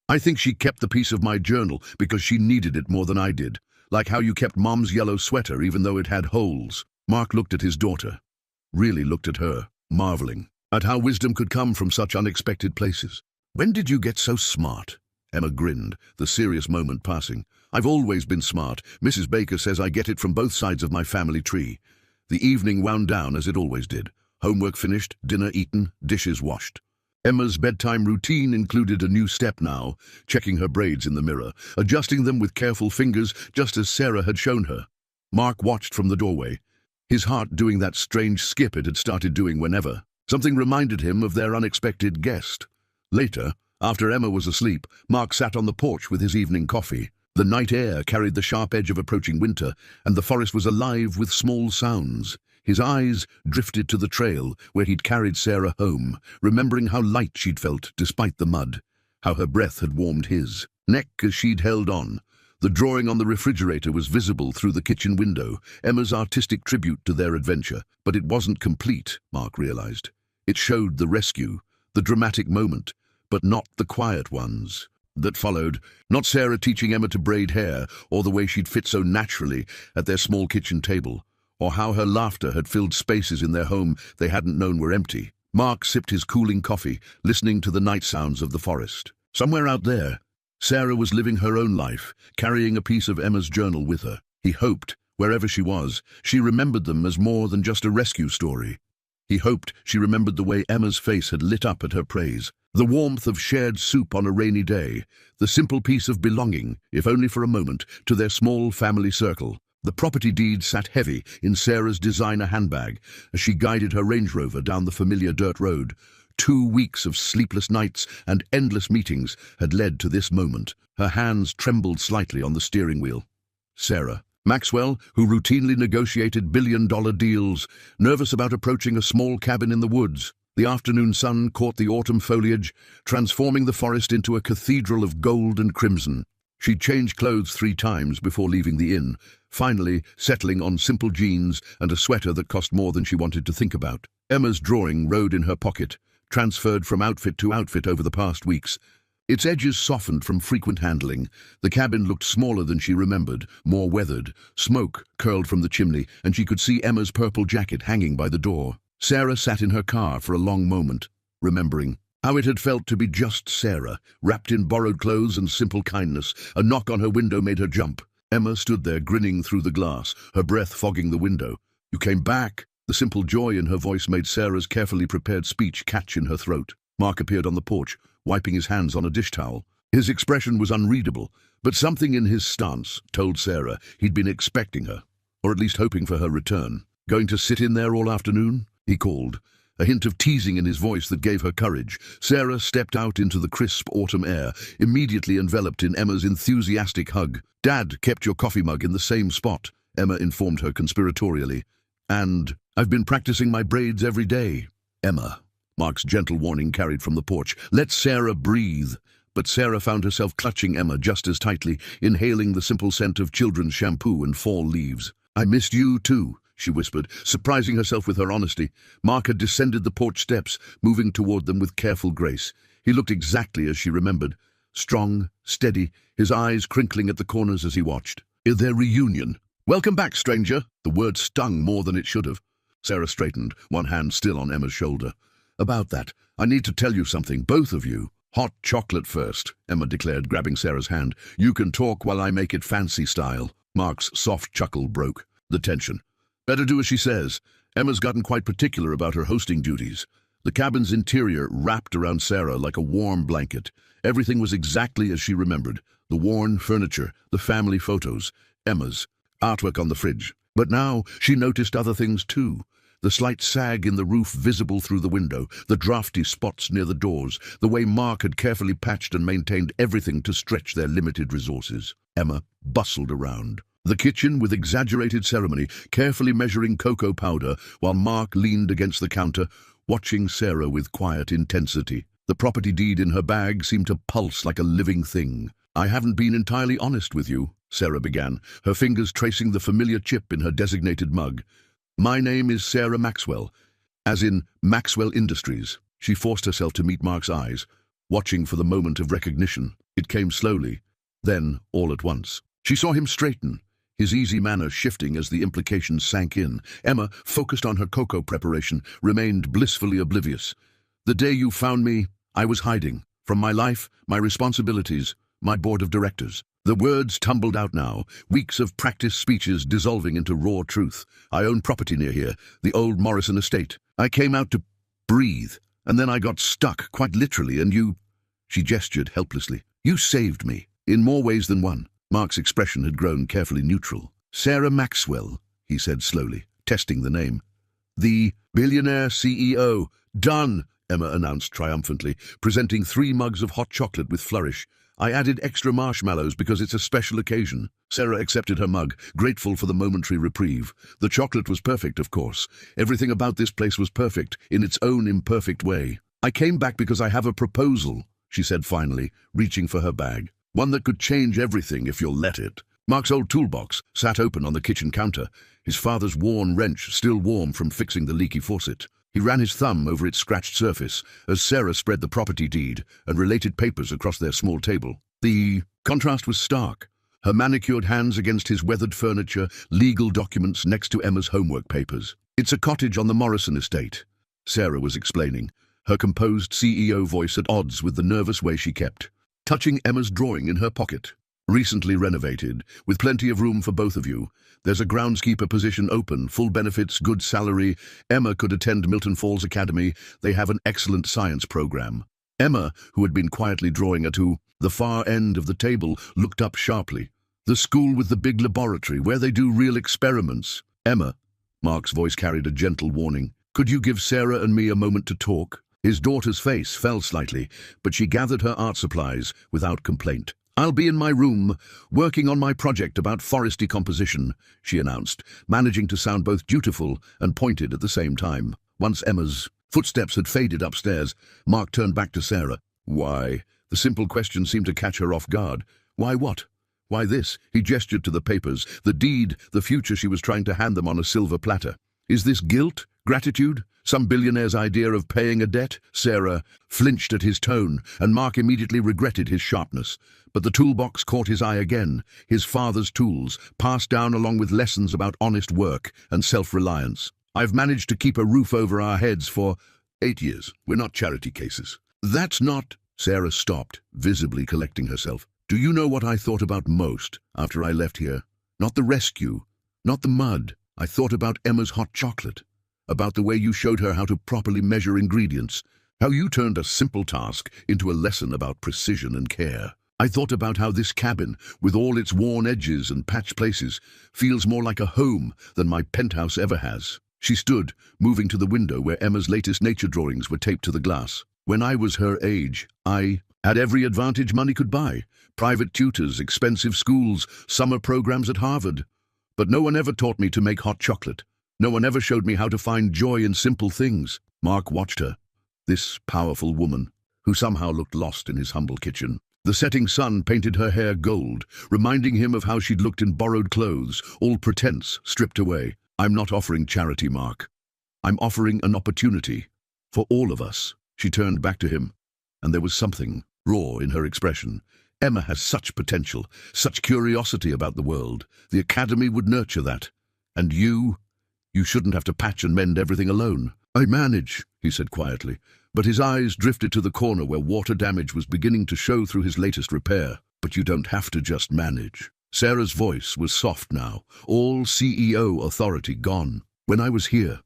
I think she kept the piece of my journal because she needed it more than I did, like how you kept Mom's yellow sweater even though it had holes. Mark looked at his daughter, really looked at her, marveling at how wisdom could come from such unexpected places. When did you get so smart? Emma grinned, the serious moment passing. I've always been smart. Mrs. Baker says I get it from both sides of my family tree. The evening wound down as it always did. Homework finished, dinner eaten, dishes washed. Emma's bedtime routine included a new step now, checking her braids in the mirror, adjusting them with careful fingers just as Sarah had shown her. Mark watched from the doorway, his heart doing that strange skip it had started doing whenever. Something reminded him of their unexpected guest. Later, after Emma was asleep, Mark sat on the porch with his evening coffee. The night air carried the sharp edge of approaching winter, and the forest was alive with small sounds. His eyes drifted to the trail where he'd carried Sarah home, remembering how light she'd felt despite the mud, how her breath had warmed his neck as she'd held on. The drawing on the refrigerator was visible through the kitchen window, Emma's artistic tribute to their adventure. But it wasn't complete, Mark realized. It showed the rescue, the dramatic moment, but not the quiet ones that followed. Not Sarah teaching Emma to braid hair, or the way she'd fit so naturally at their small kitchen table, or how her laughter had filled spaces in their home they hadn't known were empty. Mark sipped his cooling coffee, listening to the night sounds of the forest. Somewhere out there, Sarah was living her own life, carrying a piece of Emma's journal with her. He hoped, wherever she was, she remembered them as more than just a rescue story. He hoped she remembered the way Emma's face had lit up at her praise, the warmth of shared soup on a rainy day, the simple peace of belonging, if only for a moment, to their small family circle. The property deed sat heavy in Sarah's designer handbag as she guided her Range Rover down the familiar dirt road. 2 weeks of sleepless nights and endless meetings had led to this moment. Her hands trembled slightly on the steering wheel. Sarah Maxwell, who routinely negotiated billion-dollar deals, nervous about approaching a small cabin in the woods. The afternoon sun caught the autumn foliage, transforming the forest into a cathedral of gold and crimson. She'd changed clothes 3 times before leaving the inn, finally settling on simple jeans and a sweater that cost more than she wanted to think about. Emma's drawing rode in her pocket, transferred from outfit to outfit over the past weeks. Its edges softened from frequent handling. The cabin looked smaller than she remembered, more weathered. Smoke curled from the chimney, and she could see Emma's purple jacket hanging by the door. Sarah sat in her car for a long moment, remembering how it had felt to be just Sarah, wrapped in borrowed clothes and simple kindness. A knock on her window made her jump. Emma stood there grinning through the glass, her breath fogging the window. "You came back." The simple joy in her voice made Sarah's carefully prepared speech catch in her throat. Mark appeared on the porch, wiping his hands on a dish towel. His expression was unreadable, but something in his stance told Sarah he'd been expecting her, or at least hoping for her return. "Going to sit in there all afternoon?" he called, a hint of teasing in his voice that gave her courage. Sarah stepped out into the crisp autumn air, immediately enveloped in Emma's enthusiastic hug. "Dad kept your coffee mug in the same spot," Emma informed her conspiratorially. And I've been practicing my braids every day. Emma, Mark's gentle warning carried from the porch. Let Sarah breathe. But Sarah found herself clutching Emma just as tightly, inhaling the simple scent of children's shampoo and fall leaves. I missed you too, she whispered, surprising herself with her honesty. Mark had descended the porch steps, moving toward them with careful grace. He looked exactly as she remembered. Strong, steady, his eyes crinkling at the corners as he watched. Their reunion. Welcome back, stranger. The word stung more than it should have. Sarah straightened, one hand still on Emma's shoulder. About that, I need to tell you something, both of you. Hot chocolate first, Emma declared, grabbing Sarah's hand. You can talk while I make it fancy style. Mark's soft chuckle broke the tension. Better do as she says. Emma's gotten quite particular about her hosting duties. The cabin's interior wrapped around Sarah like a warm blanket. Everything was exactly as she remembered. The worn furniture, the family photos, Emma's, artwork on the fridge. But now she noticed other things too. The slight sag in the roof visible through the window, the drafty spots near the doors, the way Mark had carefully patched and maintained everything to stretch their limited resources. Emma bustled around the kitchen with exaggerated ceremony, carefully measuring cocoa powder, while Mark leaned against the counter, watching Sarah with quiet intensity. The property deed in her bag seemed to pulse like a living thing. I haven't been entirely honest with you, Sarah began, her fingers tracing the familiar chip in her designated mug. My name is Sarah Maxwell, as in Maxwell Industries. She forced herself to meet Mark's eyes, watching for the moment of recognition. It came slowly, then all at once. She saw him straighten, his easy manner shifting as the implications sank in. Emma, focused on her cocoa preparation, remained blissfully oblivious. The day you found me, I was hiding. From my life, my responsibilities, my board of directors. The words tumbled out now, weeks of practice speeches dissolving into raw truth. I own property near here, the old Morrison estate. I came out to breathe, and then I got stuck, quite literally, and you... She gestured helplessly. You saved me, in more ways than one. Mark's expression had grown carefully neutral. Sarah Maxwell, he said slowly, testing the name. The Billionaire CEO. Done, Emma announced triumphantly, presenting 3 mugs of hot chocolate with flourish. I added extra marshmallows because it's a special occasion. Sarah accepted her mug, grateful for the momentary reprieve. The chocolate was perfect, of course. Everything about this place was perfect, in its own imperfect way. I came back because I have a proposal, she said finally, reaching for her bag. One that could change everything if you'll let it. Mark's old toolbox sat open on the kitchen counter, his father's worn wrench still warm from fixing the leaky faucet. He ran his thumb over its scratched surface as Sarah spread the property deed and related papers across their small table. The contrast was stark. Her manicured hands against his weathered furniture, legal documents next to Emma's homework papers. It's a cottage on the Morrison estate, Sarah was explaining, her composed CEO voice at odds with the nervous way she kept, touching Emma's drawing in her pocket. Recently renovated, with plenty of room for both of you. There's a groundskeeper position open, full benefits, good salary. Emma could attend Milton Falls Academy. They have an excellent science program. Emma, who had been quietly drawing at the far end of the table, looked up sharply. The school with the big laboratory, where they do real experiments. Emma, Mark's voice carried a gentle warning. Could you give Sarah and me a moment to talk? His daughter's face fell slightly, but she gathered her art supplies without complaint. I'll be in my room, working on my project about forest decomposition, she announced, managing to sound both dutiful and pointed at the same time. Once Emma's footsteps had faded upstairs, Mark turned back to Sarah. Why? The simple question seemed to catch her off guard. Why what? Why this? He gestured to the papers, the deed, the future she was trying to hand them on a silver platter. Is this guilt? Gratitude? Some billionaire's idea of paying a debt? Sarah flinched at his tone, and Mark immediately regretted his sharpness. But the toolbox caught his eye again, his father's tools, passed down along with lessons about honest work and self-reliance. I've managed to keep a roof over our heads for 8 years. We're not charity cases. That's not... Sarah stopped, visibly collecting herself. Do you know what I thought about most after I left here? Not the rescue, not the mud. I thought about Emma's hot chocolate. About the way you showed her how to properly measure ingredients, how you turned a simple task into a lesson about precision and care. I thought about how this cabin, with all its worn edges and patched places, feels more like a home than my penthouse ever has. She stood, moving to the window where Emma's latest nature drawings were taped to the glass. When I was her age, I had every advantage money could buy. Private tutors, expensive schools, summer programs at Harvard. But no one ever taught me to make hot chocolate. No one ever showed me how to find joy in simple things. Mark watched her, this powerful woman, who somehow looked lost in his humble kitchen. The setting sun painted her hair gold, reminding him of how she'd looked in borrowed clothes, all pretense stripped away. I'm not offering charity, Mark. I'm offering an opportunity. For all of us. She turned back to him, and there was something raw in her expression. Emma has such potential, such curiosity about the world. The academy would nurture that. And you shouldn't have to patch and mend everything alone. I manage, he said quietly, but his eyes drifted to the corner where water damage was beginning to show through his latest repair. But you don't have to just manage. Sarah's voice was soft now, all CEO authority gone. When I was here,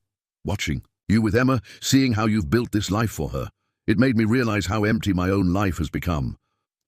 watching you with Emma, seeing how you've built this life for her, it made me realize how empty my own life has become.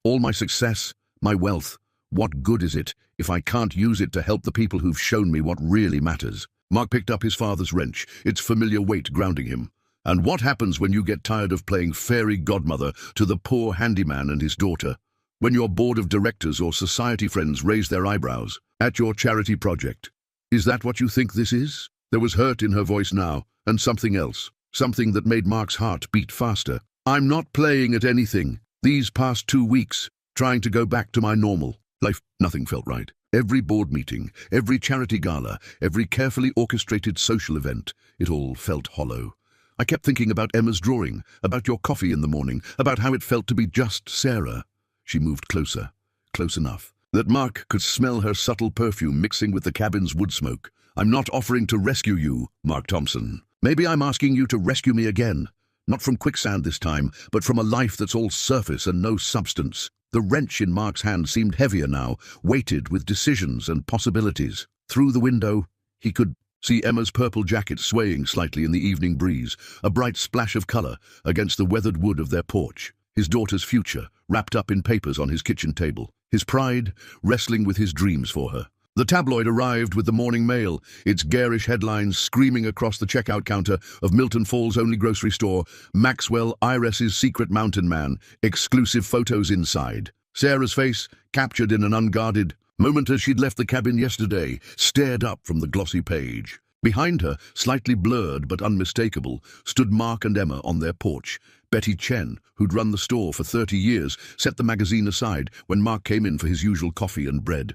All my success, my wealth, what good is it if I can't use it to help the people who've shown me what really matters? Mark picked up his father's wrench, its familiar weight grounding him. And what happens when you get tired of playing fairy godmother to the poor handyman and his daughter? When your board of directors or society friends raise their eyebrows at your charity project? Is that what you think this is? There was hurt in her voice now, and something else, something that made Mark's heart beat faster. I'm not playing at anything. These past 2 weeks, trying to go back to my normal life, nothing felt right. Every board meeting, every charity gala, every carefully orchestrated social event, it all felt hollow. I kept thinking about Emma's drawing, about your coffee in the morning, about how it felt to be just Sarah. She moved closer, close enough, that Mark could smell her subtle perfume mixing with the cabin's wood smoke. I'm not offering to rescue you, Mark Thompson. Maybe I'm asking you to rescue me again. Not from quicksand this time, but from a life that's all surface and no substance. The wrench in Mark's hand seemed heavier now, weighted with decisions and possibilities. Through the window, he could see Emma's purple jacket swaying slightly in the evening breeze, a bright splash of color against the weathered wood of their porch. His daughter's future, wrapped up in papers on his kitchen table. His pride, wrestling with his dreams for her. The tabloid arrived with the morning mail, its garish headlines screaming across the checkout counter of Milton Falls' only grocery store, Maxwell Iris's secret mountain man, exclusive photos inside. Sarah's face, captured in an unguarded moment as she'd left the cabin yesterday, stared up from the glossy page. Behind her, slightly blurred but unmistakable, stood Mark and Emma on their porch. Betty Chen, who'd run the store for 30 years, set the magazine aside when Mark came in for his usual coffee and bread.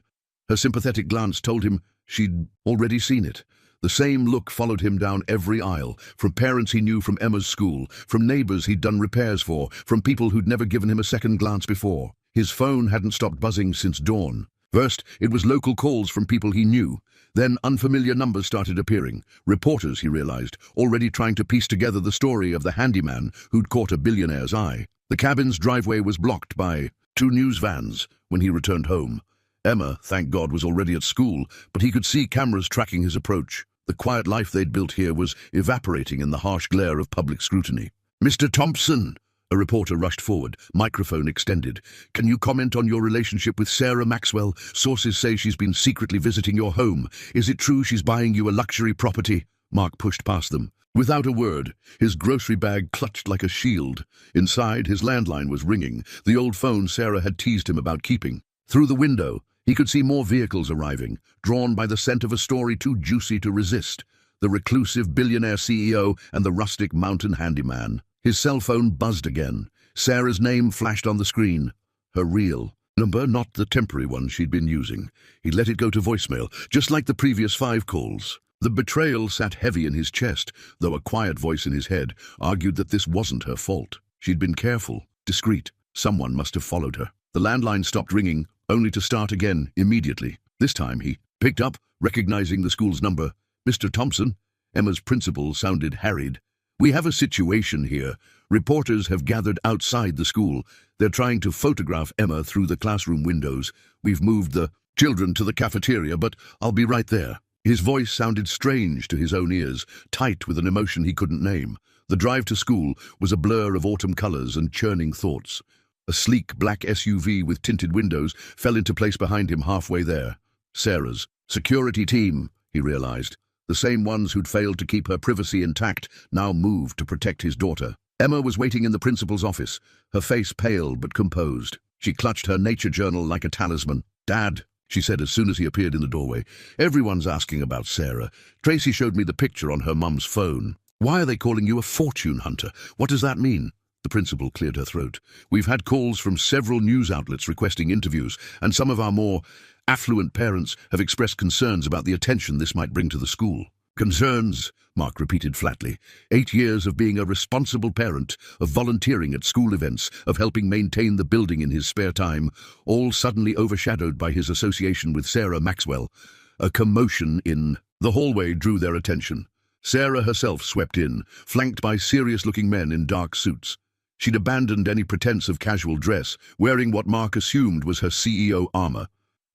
Her sympathetic glance told him she'd already seen it. The same look followed him down every aisle, from parents he knew from Emma's school, from neighbors he'd done repairs for, from people who'd never given him a second glance before. His phone hadn't stopped buzzing since dawn. First, it was local calls from people he knew. Then unfamiliar numbers started appearing. Reporters, he realized, already trying to piece together the story of the handyman who'd caught a billionaire's eye. The cabin's driveway was blocked by 2 news vans when he returned home. Emma, thank God, was already at school, but he could see cameras tracking his approach. The quiet life they'd built here was evaporating in the harsh glare of public scrutiny. Mr. Thompson, a reporter rushed forward, microphone extended. Can you comment on your relationship with Sarah Maxwell? Sources say she's been secretly visiting your home. Is it true she's buying you a luxury property? Mark pushed past them. Without a word, his grocery bag clutched like a shield. Inside, his landline was ringing, the old phone Sarah had teased him about keeping. Through the window, he could see more vehicles arriving, drawn by the scent of a story too juicy to resist. The reclusive billionaire CEO and the rustic mountain handyman. His cell phone buzzed again. Sarah's name flashed on the screen. Her real number, not the temporary one she'd been using. He let it go to voicemail, just like the previous 5 calls. The betrayal sat heavy in his chest, though a quiet voice in his head argued that this wasn't her fault. She'd been careful, discreet. Someone must have followed her. The landline stopped ringing, only to start again immediately. This time he picked up, recognizing the school's number. Mr. Thompson, Emma's principal sounded harried. We have a situation here. Reporters have gathered outside the school. They're trying to photograph Emma through the classroom windows. We've moved the children to the cafeteria, but I'll be right there. His voice sounded strange to his own ears, tight with an emotion he couldn't name. The drive to school was a blur of autumn colors and churning thoughts. A sleek black SUV with tinted windows fell into place behind him halfway there. Sarah's security team, he realized. The same ones who'd failed to keep her privacy intact now moved to protect his daughter. Emma was waiting in the principal's office, her face pale but composed. She clutched her nature journal like a talisman. Dad, she said as soon as he appeared in the doorway. "Everyone's asking about Sarah. Tracy showed me the picture on her mum's phone." "Why are they calling you a fortune hunter? What does that mean?" The principal cleared her throat. "We've had calls from several news outlets requesting interviews, and some of our more affluent parents have expressed concerns about the attention this might bring to the school." "Concerns," Mark repeated flatly. 8 years of being a responsible parent, of volunteering at school events, of helping maintain the building in his spare time, all suddenly overshadowed by his association with Sarah Maxwell. A commotion in the hallway drew their attention. Sarah herself swept in, flanked by serious-looking men in dark suits. She'd abandoned any pretense of casual dress, wearing what Mark assumed was her CEO armor,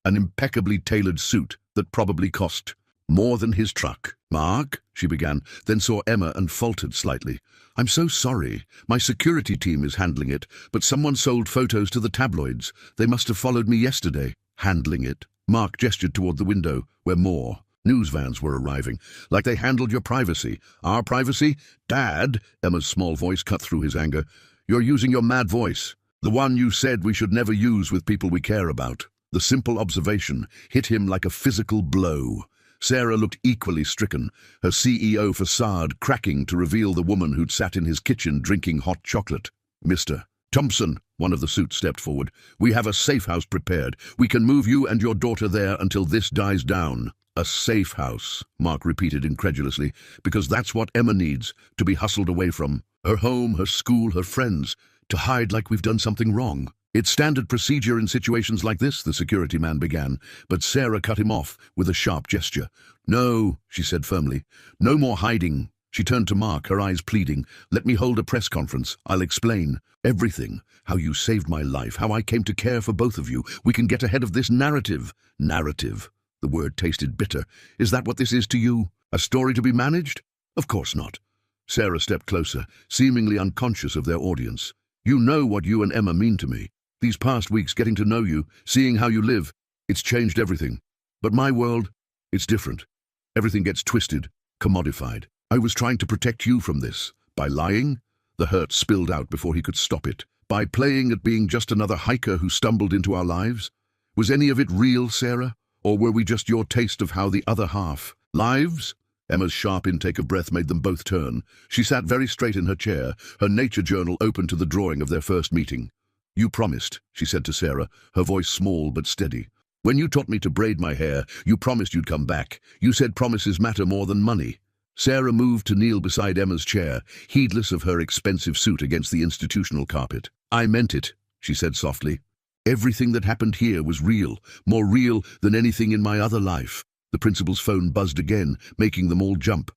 an impeccably tailored suit that probably cost more than his truck. "Mark," she began, then saw Emma and faltered slightly. "I'm so sorry. My security team is handling it, but someone sold photos to the tabloids. They must have followed me yesterday." "Handling it?" Mark gestured toward the window, where more news vans were arriving. "Like they handled your privacy." "Our privacy?" "Dad," Emma's small voice cut through his anger. "You're using your mad voice. The one you said we should never use with people we care about." The simple observation hit him like a physical blow. Sarah looked equally stricken, her CEO facade cracking to reveal the woman who'd sat in his kitchen drinking hot chocolate. "Mr. Thompson," one of the suits stepped forward, "we have a safe house prepared. We can move you and your daughter there until this dies down." "A safe house," Mark repeated incredulously, "because that's what Emma needs, to be hustled away from. Her home, her school, her friends, to hide like we've done something wrong." "It's standard procedure in situations like this," the security man began, but Sarah cut him off with a sharp gesture. "No," she said firmly. "No more hiding." She turned to Mark, her eyes pleading. "Let me hold a press conference. I'll explain everything. How you saved my life, how I came to care for both of you. We can get ahead of this narrative." "Narrative." The word tasted bitter. "Is that what this is to you? A story to be managed?" "Of course not." Sarah stepped closer, seemingly unconscious of their audience. "You know what you and Emma mean to me. These past weeks, getting to know you, seeing how you live, it's changed everything. But my world, it's different. Everything gets twisted, commodified. I was trying to protect you from this. By lying?" The hurt spilled out before he could stop it. "By playing at being just another hiker who stumbled into our lives? Was any of it real, Sarah? Or were we just your taste of how the other half lives?" Emma's sharp intake of breath made them both turn. She sat very straight in her chair, her nature journal open to the drawing of their first meeting. "You promised," she said to Sarah, her voice small but steady. "When you taught me to braid my hair, you promised you'd come back. You said promises matter more than money." Sarah moved to kneel beside Emma's chair, heedless of her expensive suit against the institutional carpet. "I meant it," she said softly. "Everything that happened here was real, more real than anything in my other life." The principal's phone buzzed again, making them all jump.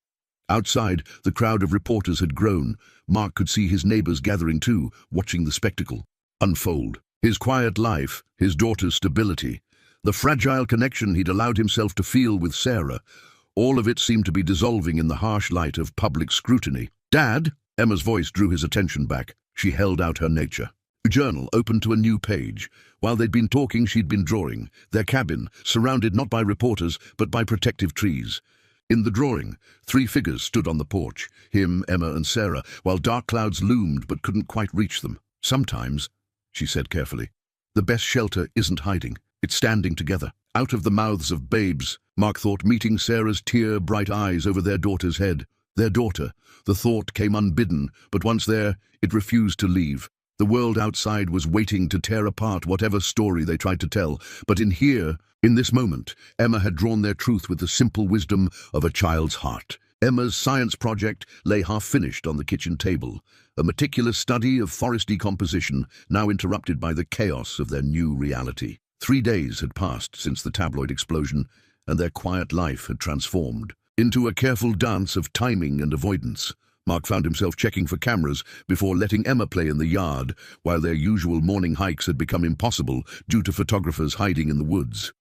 Outside, the crowd of reporters had grown. Mark could see his neighbors gathering too, watching the spectacle unfold. His quiet life, his daughter's stability, the fragile connection he'd allowed himself to feel with Sarah, all of it seemed to be dissolving in the harsh light of public scrutiny. "Dad?" Emma's voice drew his attention back. She held out her nature journal, opened to a new page. While they'd been talking, she'd been drawing, their cabin, surrounded not by reporters, but by protective trees. In the drawing, 3 figures stood on the porch, him, Emma, and Sarah, while dark clouds loomed but couldn't quite reach them. "Sometimes," she said carefully, "the best shelter isn't hiding, it's standing together." Out of the mouths of babes, Mark thought, meeting Sarah's tear-bright eyes over their daughter's head. Their daughter. The thought came unbidden, but once there, it refused to leave. The world outside was waiting to tear apart whatever story they tried to tell, but in here, in this moment, Emma had drawn their truth with the simple wisdom of a child's heart. Emma's science project lay half-finished on the kitchen table, a meticulous study of forest decomposition, now interrupted by the chaos of their new reality. 3 days had passed since the tabloid explosion, and their quiet life had transformed into a careful dance of timing and avoidance. Mark found himself checking for cameras before letting Emma play in the yard, while their usual morning hikes had become impossible due to photographers hiding in the woods.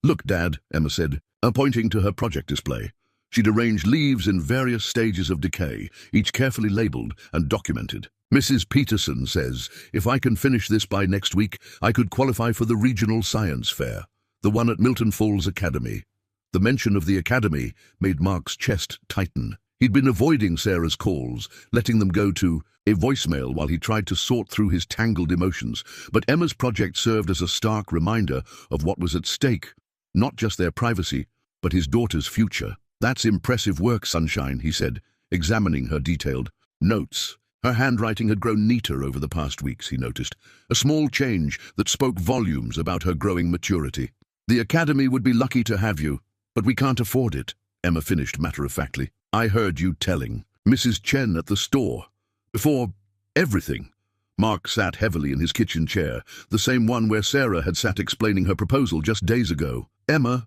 "Look, Dad," Emma said, pointing to her project display. She'd arranged leaves in various stages of decay, each carefully labeled and documented. "Mrs. Peterson says, if I can finish this by next week, I could qualify for the regional science fair, the one at Milton Falls Academy." The mention of the academy made Mark's chest tighten. He'd been avoiding Sarah's calls, letting them go to a voicemail while he tried to sort through his tangled emotions, but Emma's project served as a stark reminder of what was at stake. Not just their privacy, but his daughter's future. "That's impressive work, Sunshine," he said, examining her detailed notes. Her handwriting had grown neater over the past weeks, he noticed, a small change that spoke volumes about her growing maturity. "The Academy would be lucky to have you, but we can't afford it," Emma finished matter-of-factly. "I heard you telling Mrs. Chen at the store. Before everything." Mark sat heavily in his kitchen chair, the same one where Sarah had sat explaining her proposal just days ago. "Emma,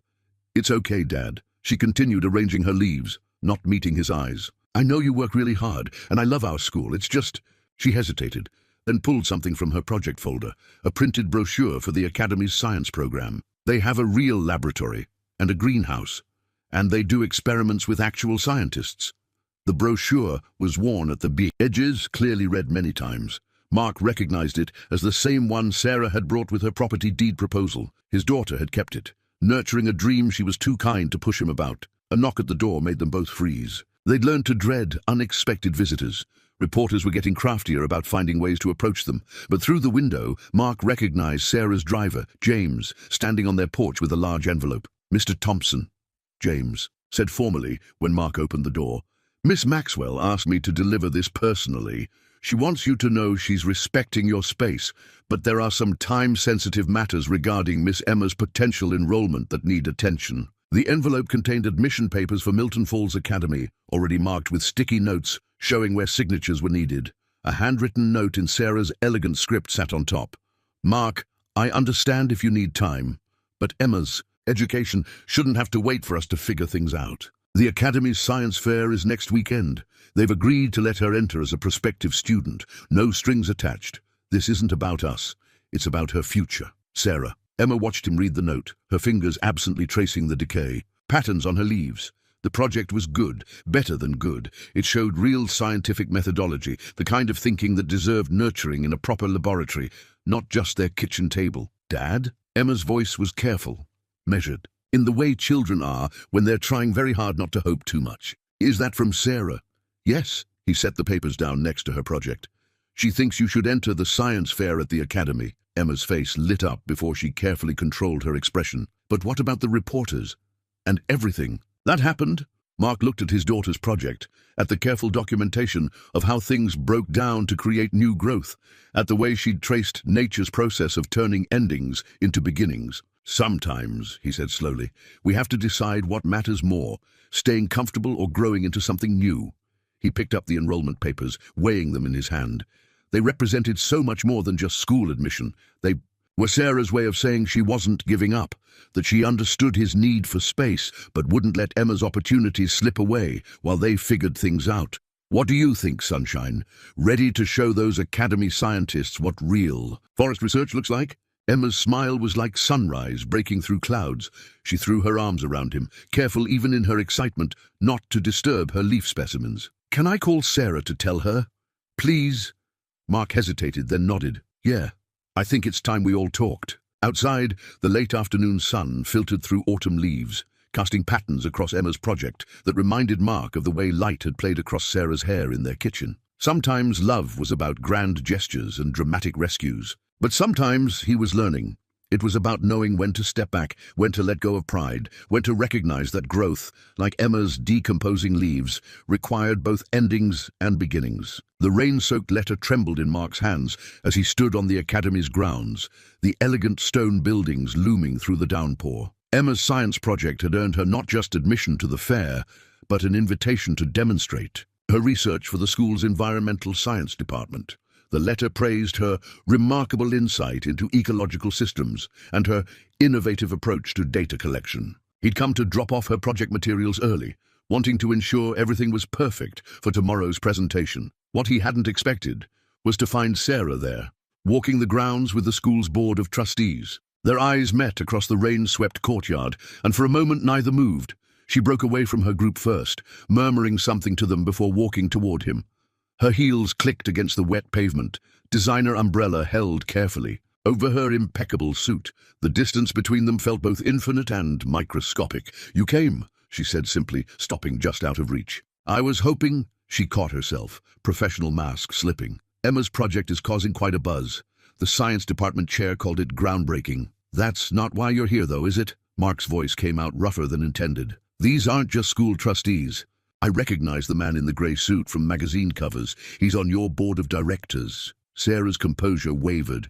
it's okay, Dad," she continued, arranging her leaves, not meeting his eyes. "I know you work really hard, and I love our school. It's just—" She hesitated, then pulled something from her project folder, a printed brochure for the Academy's science program. "They have a real laboratory and a greenhouse, and they do experiments with actual scientists." The brochure was worn at the edges, clearly read many times. Mark recognized it as the same one Sarah had brought with her property deed proposal. His daughter had kept it, nurturing a dream she was too kind to push him about. A knock at the door made them both freeze. They'd learned to dread unexpected visitors. Reporters were getting craftier about finding ways to approach them, but through the window, Mark recognized Sarah's driver, James, standing on their porch with a large envelope. "Mr. Thompson," James said formally when Mark opened the door. "Miss Maxwell asked me to deliver this personally. She wants you to know she's respecting your space, but there are some time-sensitive matters regarding Miss Emma's potential enrollment that need attention." The envelope contained admission papers for Milton Falls Academy, already marked with sticky notes showing where signatures were needed. A handwritten note in Sarah's elegant script sat on top. "Mark, I understand if you need time, but Emma's education shouldn't have to wait for us to figure things out. The Academy's science fair is next weekend. They've agreed to let her enter as a prospective student. No strings attached. This isn't about us. It's about her future." "Sarah." Emma watched him read the note, her fingers absently tracing the decay. Patterns on her leaves. The project was good, better than good. It showed real scientific methodology, the kind of thinking that deserved nurturing in a proper laboratory, not just their kitchen table. "Dad?" Emma's voice was careful, measured, in the way children are when they're trying very hard not to hope too much. "Is that from Sarah?" "Yes." He set the papers down next to her project. "She thinks you should enter the science fair at the Academy." Emma's face lit up before she carefully controlled her expression. "But what about the reporters? And everything?" "That happened." Mark looked at his daughter's project, at the careful documentation of how things broke down to create new growth, at the way she'd traced nature's process of turning endings into beginnings. "Sometimes," he said slowly, "we have to decide what matters more, staying comfortable or growing into something new." He picked up the enrollment papers, weighing them in his hand. They represented so much more than just school admission. They were Sarah's way of saying she wasn't giving up, that she understood his need for space, but wouldn't let Emma's opportunities slip away while they figured things out. "What do you think, Sunshine? Ready to show those Academy scientists what real forest research looks like?" Emma's smile was like sunrise breaking through clouds. She threw her arms around him, careful even in her excitement not to disturb her leaf specimens. "Can I call Sarah to tell her? Please?" Mark hesitated, then nodded. "Yeah, I think it's time we all talked." Outside, the late afternoon sun filtered through autumn leaves, casting patterns across Emma's project that reminded Mark of the way light had played across Sarah's hair in their kitchen. Sometimes love was about grand gestures and dramatic rescues, but sometimes he was learning. It was about knowing when to step back, when to let go of pride, when to recognize that growth, like Emma's decomposing leaves, required both endings and beginnings. The rain-soaked letter trembled in Mark's hands as he stood on the Academy's grounds, the elegant stone buildings looming through the downpour. Emma's science project had earned her not just admission to the fair, but an invitation to demonstrate her research for the school's environmental science department. The letter praised her remarkable insight into ecological systems and her innovative approach to data collection. He'd come to drop off her project materials early, wanting to ensure everything was perfect for tomorrow's presentation. What he hadn't expected was to find Sarah there, walking the grounds with the school's board of trustees. Their eyes met across the rain-swept courtyard, and for a moment neither moved. She broke away from her group first, murmuring something to them before walking toward him. Her heels clicked against the wet pavement, designer umbrella held carefully. Over her impeccable suit, the distance between them felt both infinite and microscopic. "You came," she said simply, stopping just out of reach. "I was hoping—" She caught herself, professional mask slipping. "Emma's project is causing quite a buzz. The science department chair called it groundbreaking." "That's not why you're here, though, is it?" Mark's voice came out rougher than intended. These aren't just school trustees. I recognize the man in the grey suit from magazine covers. He's on your board of directors. Sarah's composure wavered.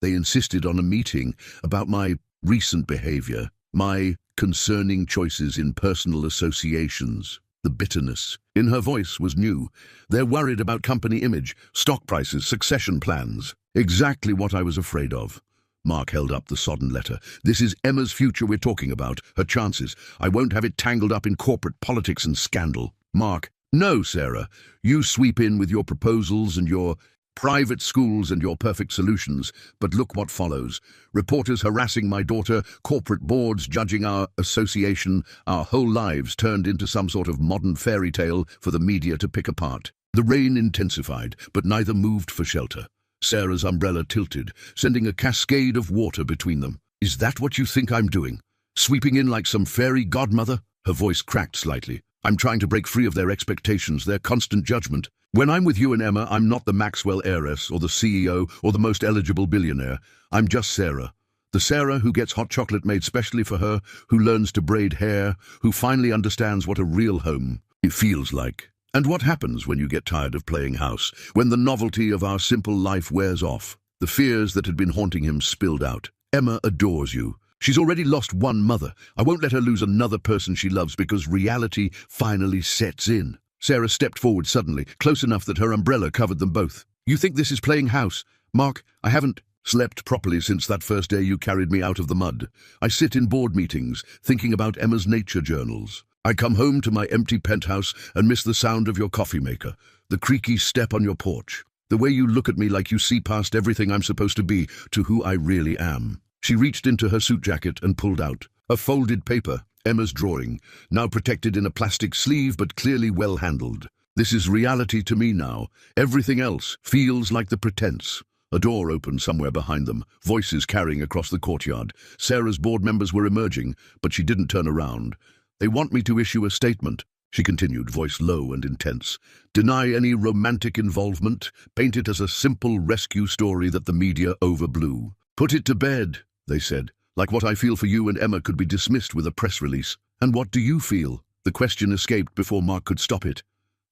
They insisted on a meeting about my recent behavior, my concerning choices in personal associations. The bitterness in her voice was new. They're worried about company image, stock prices, succession plans. Exactly what I was afraid of. Mark held up the sodden letter. This is Emma's future we're talking about, her chances. I won't have it tangled up in corporate politics and scandal. Mark, no, Sarah. You sweep in with your proposals and your private schools and your perfect solutions. But look what follows. Reporters harassing my daughter, corporate boards judging our association, our whole lives turned into some sort of modern fairy tale for the media to pick apart. The rain intensified, but neither moved for shelter. Sarah's umbrella tilted, sending a cascade of water between them. Is that what you think I'm doing? Sweeping in like some fairy godmother? Her voice cracked slightly. I'm trying to break free of their expectations, their constant judgment. When I'm with you and Emma, I'm not the Maxwell heiress or the CEO or the most eligible billionaire. I'm just Sarah. The Sarah who gets hot chocolate made specially for her, who learns to braid hair, who finally understands what a real home feels like. And what happens when you get tired of playing house, when the novelty of our simple life wears off? The fears that had been haunting him spilled out. Emma adores you. She's already lost one mother. I won't let her lose another person she loves because reality finally sets in. Sarah stepped forward suddenly, close enough that her umbrella covered them both. You think this is playing house? Mark, I haven't slept properly since that first day you carried me out of the mud. I sit in board meetings, thinking about Emma's nature journals. I come home to my empty penthouse and miss the sound of your coffee maker, the creaky step on your porch, the way you look at me like you see past everything I'm supposed to be to who I really am. She reached into her suit jacket and pulled out a folded paper, Emma's drawing, now protected in a plastic sleeve but clearly well handled. This is reality to me now. Everything else feels like the pretense. A door opened somewhere behind them, voices carrying across the courtyard. Sarah's board members were emerging, but she didn't turn around. They want me to issue a statement, she continued, voice low and intense. Deny any romantic involvement, paint it as a simple rescue story that the media overblew. Put it to bed, they said, like what I feel for you and Emma could be dismissed with a press release. And what do you feel? The question escaped before Mark could stop it.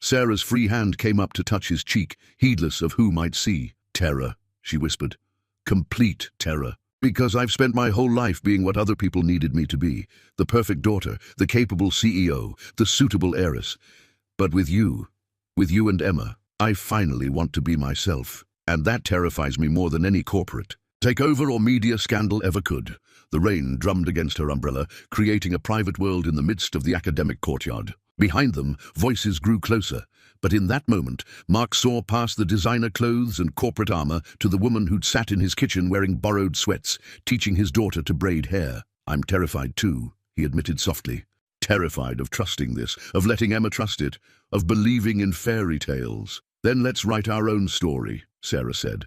Sarah's free hand came up to touch his cheek, heedless of who might see. Terror, she whispered. Complete terror. Because I've spent my whole life being what other people needed me to be. The perfect daughter, the capable CEO, the suitable heiress. But with you and Emma, I finally want to be myself. And that terrifies me more than any corporate takeover or media scandal ever could. The rain drummed against her umbrella, creating a private world in the midst of the academic courtyard. Behind them, voices grew closer. But in that moment, Mark saw past the designer clothes and corporate armor to the woman who'd sat in his kitchen wearing borrowed sweats, teaching his daughter to braid hair. I'm terrified too, he admitted softly. Terrified of trusting this, of letting Emma trust it, of believing in fairy tales. Then let's write our own story, Sarah said.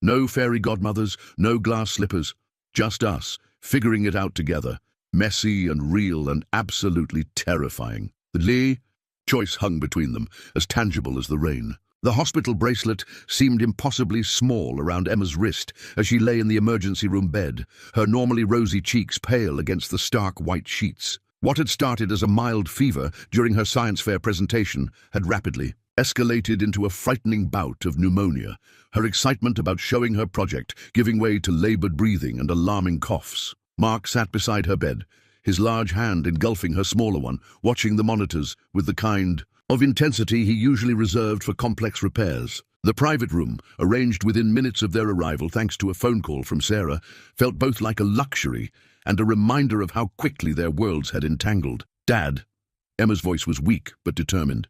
No fairy godmothers, no glass slippers. Just us, figuring it out together. Messy and real and absolutely terrifying. The choice hung between them, as tangible as the rain. The hospital bracelet seemed impossibly small around Emma's wrist as she lay in the emergency room bed, her normally rosy cheeks pale against the stark white sheets. What had started as a mild fever during her science fair presentation had rapidly escalated into a frightening bout of pneumonia, her excitement about showing her project giving way to labored breathing and alarming coughs. Mark sat beside her bed, his large hand engulfing her smaller one, watching the monitors with the kind of intensity he usually reserved for complex repairs. The private room, arranged within minutes of their arrival thanks to a phone call from Sarah, felt both like a luxury and a reminder of how quickly their worlds had entangled. Dad, Emma's voice was weak but determined.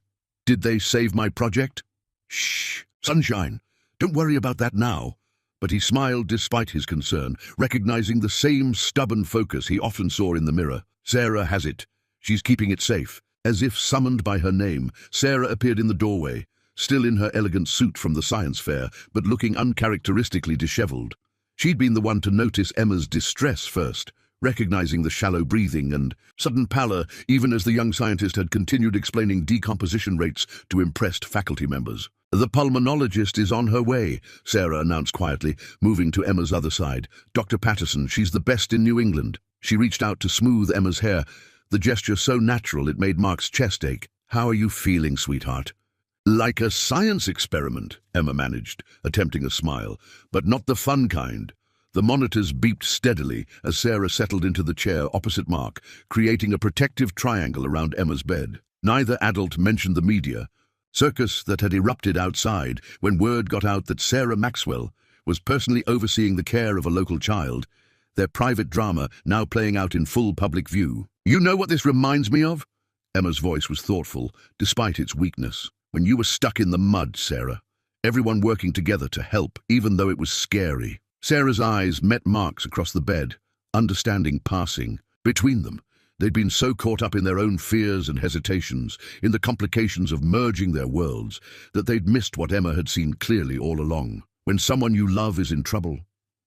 Did they save my project? Shh, sunshine. Don't worry about that now. But he smiled despite his concern, recognizing the same stubborn focus he often saw in the mirror. Sarah has it. She's keeping it safe. As if summoned by her name, Sarah appeared in the doorway, still in her elegant suit from the science fair, but looking uncharacteristically disheveled. She'd been the one to notice Emma's distress first, recognizing the shallow breathing and sudden pallor, even as the young scientist had continued explaining decomposition rates to impressed faculty members. The pulmonologist is on her way, Sarah announced quietly, moving to Emma's other side. Dr. Patterson, she's the best in New England. She reached out to smooth Emma's hair, the gesture so natural it made Mark's chest ache. "How are you feeling, sweetheart?" "Like a science experiment," Emma managed, attempting a smile, but not the fun kind. The monitors beeped steadily as Sarah settled into the chair opposite Mark, creating a protective triangle around Emma's bed. Neither adult mentioned the media circus that had erupted outside when word got out that Sarah Maxwell was personally overseeing the care of a local child, their private drama now playing out in full public view. "You know what this reminds me of?" Emma's voice was thoughtful, despite its weakness. "When you were stuck in the mud, Sarah. Everyone working together to help, even though it was scary." Sarah's eyes met Mark's across the bed, understanding passing. Between them, they'd been so caught up in their own fears and hesitations, in the complications of merging their worlds, that they'd missed what Emma had seen clearly all along. When someone you love is in trouble,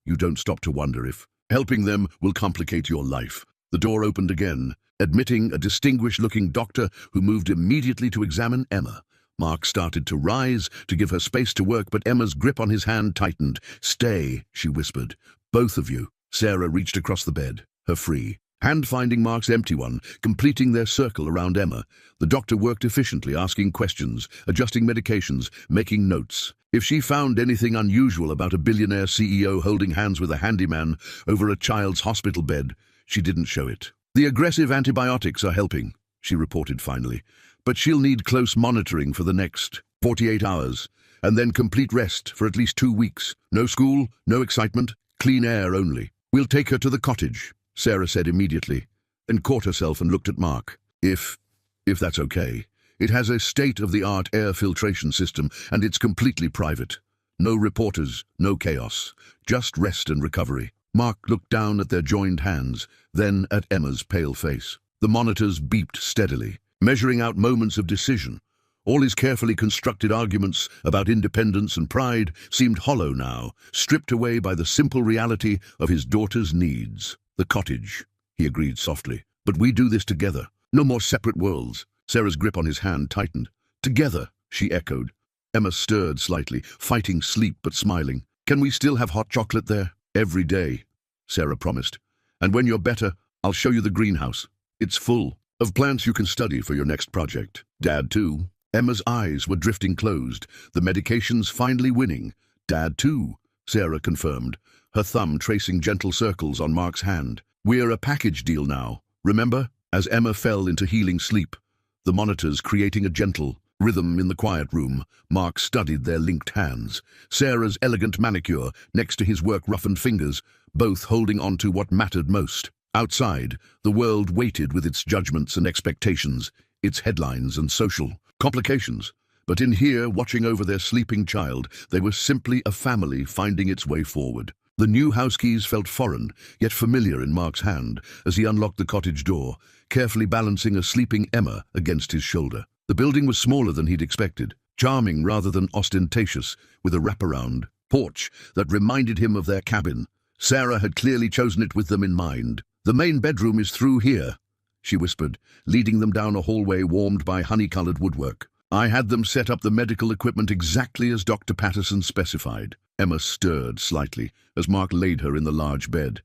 you don't stop to wonder if helping them will complicate your life. The door opened again, admitting a distinguished-looking doctor who moved immediately to examine Emma. Mark started to rise to give her space to work, but Emma's grip on his hand tightened. "Stay," she whispered. "Both of you." Sarah reached across the bed, her free hand finding Mark's empty one, completing their circle around Emma. The doctor worked efficiently, asking questions, adjusting medications, making notes. If she found anything unusual about a billionaire CEO holding hands with a handyman over a child's hospital bed, she didn't show it. "The aggressive antibiotics are helping," she reported finally, "but she'll need close monitoring for the next 48 hours, and then complete rest for at least 2 weeks. No school, no excitement, clean air only. We'll take her to the cottage," Sarah said immediately, then caught herself and looked at Mark. If that's okay. It has a state-of-the-art air filtration system, and it's completely private. No reporters, no chaos, just rest and recovery." Mark looked down at their joined hands, then at Emma's pale face. The monitors beeped steadily, measuring out moments of decision. All his carefully constructed arguments about independence and pride seemed hollow now, stripped away by the simple reality of his daughter's needs. "The cottage," he agreed softly. "But we do this together. No more separate worlds." Sarah's grip on his hand tightened. "Together," she echoed. Emma stirred slightly, fighting sleep but smiling. "Can we still have hot chocolate there?" "Every day," Sarah promised. "And when you're better, I'll show you the greenhouse. It's full of plants you can study for your next project. Dad, too." Emma's eyes were drifting closed, the medications finally winning. "Dad, too," Sarah confirmed, her thumb tracing gentle circles on Mark's hand. "We're a package deal now, remember?" As Emma fell into healing sleep, the monitors creating a gentle rhythm in the quiet room, Mark studied their linked hands. Sarah's elegant manicure next to his work-roughened fingers, both holding on to what mattered most. Outside, the world waited with its judgments and expectations, its headlines and social complications. But in here, watching over their sleeping child, they were simply a family finding its way forward. The new house keys felt foreign, yet familiar in Mark's hand as he unlocked the cottage door, carefully balancing a sleeping Emma against his shoulder. The building was smaller than he'd expected, charming rather than ostentatious, with a wraparound porch that reminded him of their cabin. Sarah had clearly chosen it with them in mind. "The main bedroom is through here," she whispered, leading them down a hallway warmed by honey-colored woodwork. "I had them set up the medical equipment exactly as Dr. Patterson specified." Emma stirred slightly as Mark laid her in the large bed,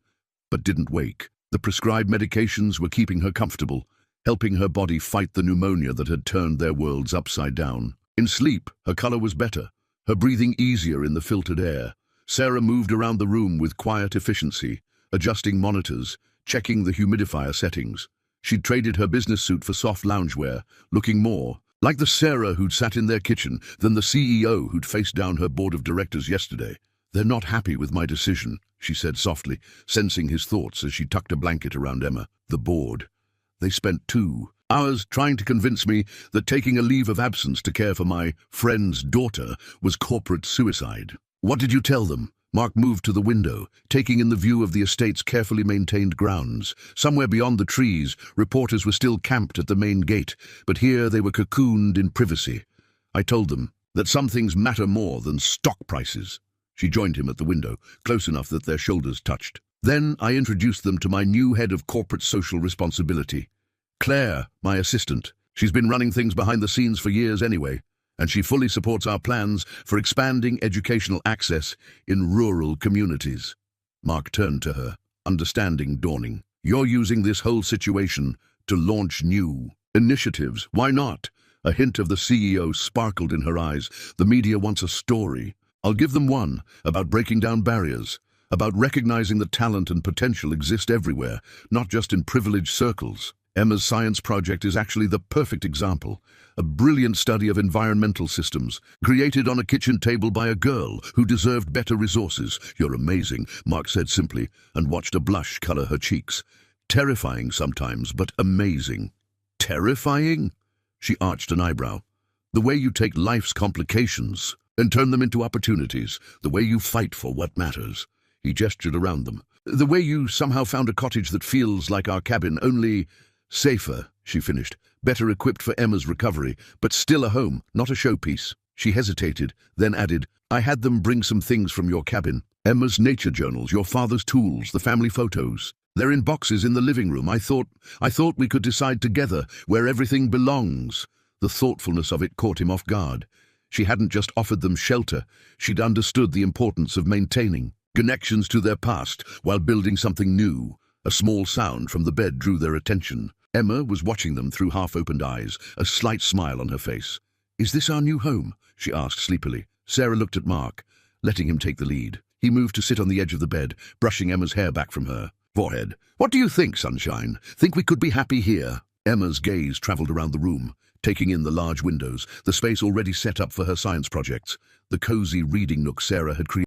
but didn't wake. The prescribed medications were keeping her comfortable, helping her body fight the pneumonia that had turned their worlds upside down. In sleep, her color was better, her breathing easier in the filtered air. Sarah moved around the room with quiet efficiency, adjusting monitors, checking the humidifier settings. She'd traded her business suit for soft loungewear, looking more like the Sarah who'd sat in their kitchen than the CEO who'd faced down her board of directors yesterday. "They're not happy with my decision," she said softly, sensing his thoughts as she tucked a blanket around Emma. "The board. They spent 2 hours trying to convince me that taking a leave of absence to care for my friend's daughter was corporate suicide." "What did you tell them?" Mark moved to the window, taking in the view of the estate's carefully maintained grounds. Somewhere beyond the trees, reporters were still camped at the main gate, but here they were cocooned in privacy. "I told them that some things matter more than stock prices." She joined him at the window, close enough that their shoulders touched. "Then I introduced them to my new head of corporate social responsibility, Claire, my assistant. She's been running things behind the scenes for years anyway, and she fully supports our plans for expanding educational access in rural communities." Mark turned to her, understanding dawning. You're using this whole situation to launch new initiatives. Why not? A hint of the CEO sparkled in her eyes. The media wants a story. I'll give them one, about breaking down barriers, about recognizing that talent and potential exist everywhere, not just in privileged circles. Emma's science project is actually the perfect example. A brilliant study of environmental systems, created on a kitchen table by a girl who deserved better resources. You're amazing, Mark said simply, and watched a blush color her cheeks. Terrifying sometimes, but amazing. Terrifying? She arched an eyebrow. The way you take life's complications and turn them into opportunities. The way you fight for what matters. He gestured around them. The way you somehow found a cottage that feels like our cabin, only safer, she finished. Better equipped for Emma's recovery, but still a home, not a showpiece. She hesitated, then added, I had them bring some things from your cabin. Emma's nature journals, your father's tools, the family photos. They're in boxes in the living room. I thought we could decide together where everything belongs. The thoughtfulness of it caught him off guard. She hadn't just offered them shelter. She'd understood the importance of maintaining connections to their past while building something new. A small sound from the bed drew their attention. Emma was watching them through half-opened eyes, a slight smile on her face. Is this our new home? She asked sleepily. Sarah looked at Mark, letting him take the lead. He moved to sit on the edge of the bed, brushing Emma's hair back from her forehead. What do you think, sunshine? Think we could be happy here? Emma's gaze traveled around the room, taking in the large windows, the space already set up for her science projects, the cozy reading nook Sarah had created.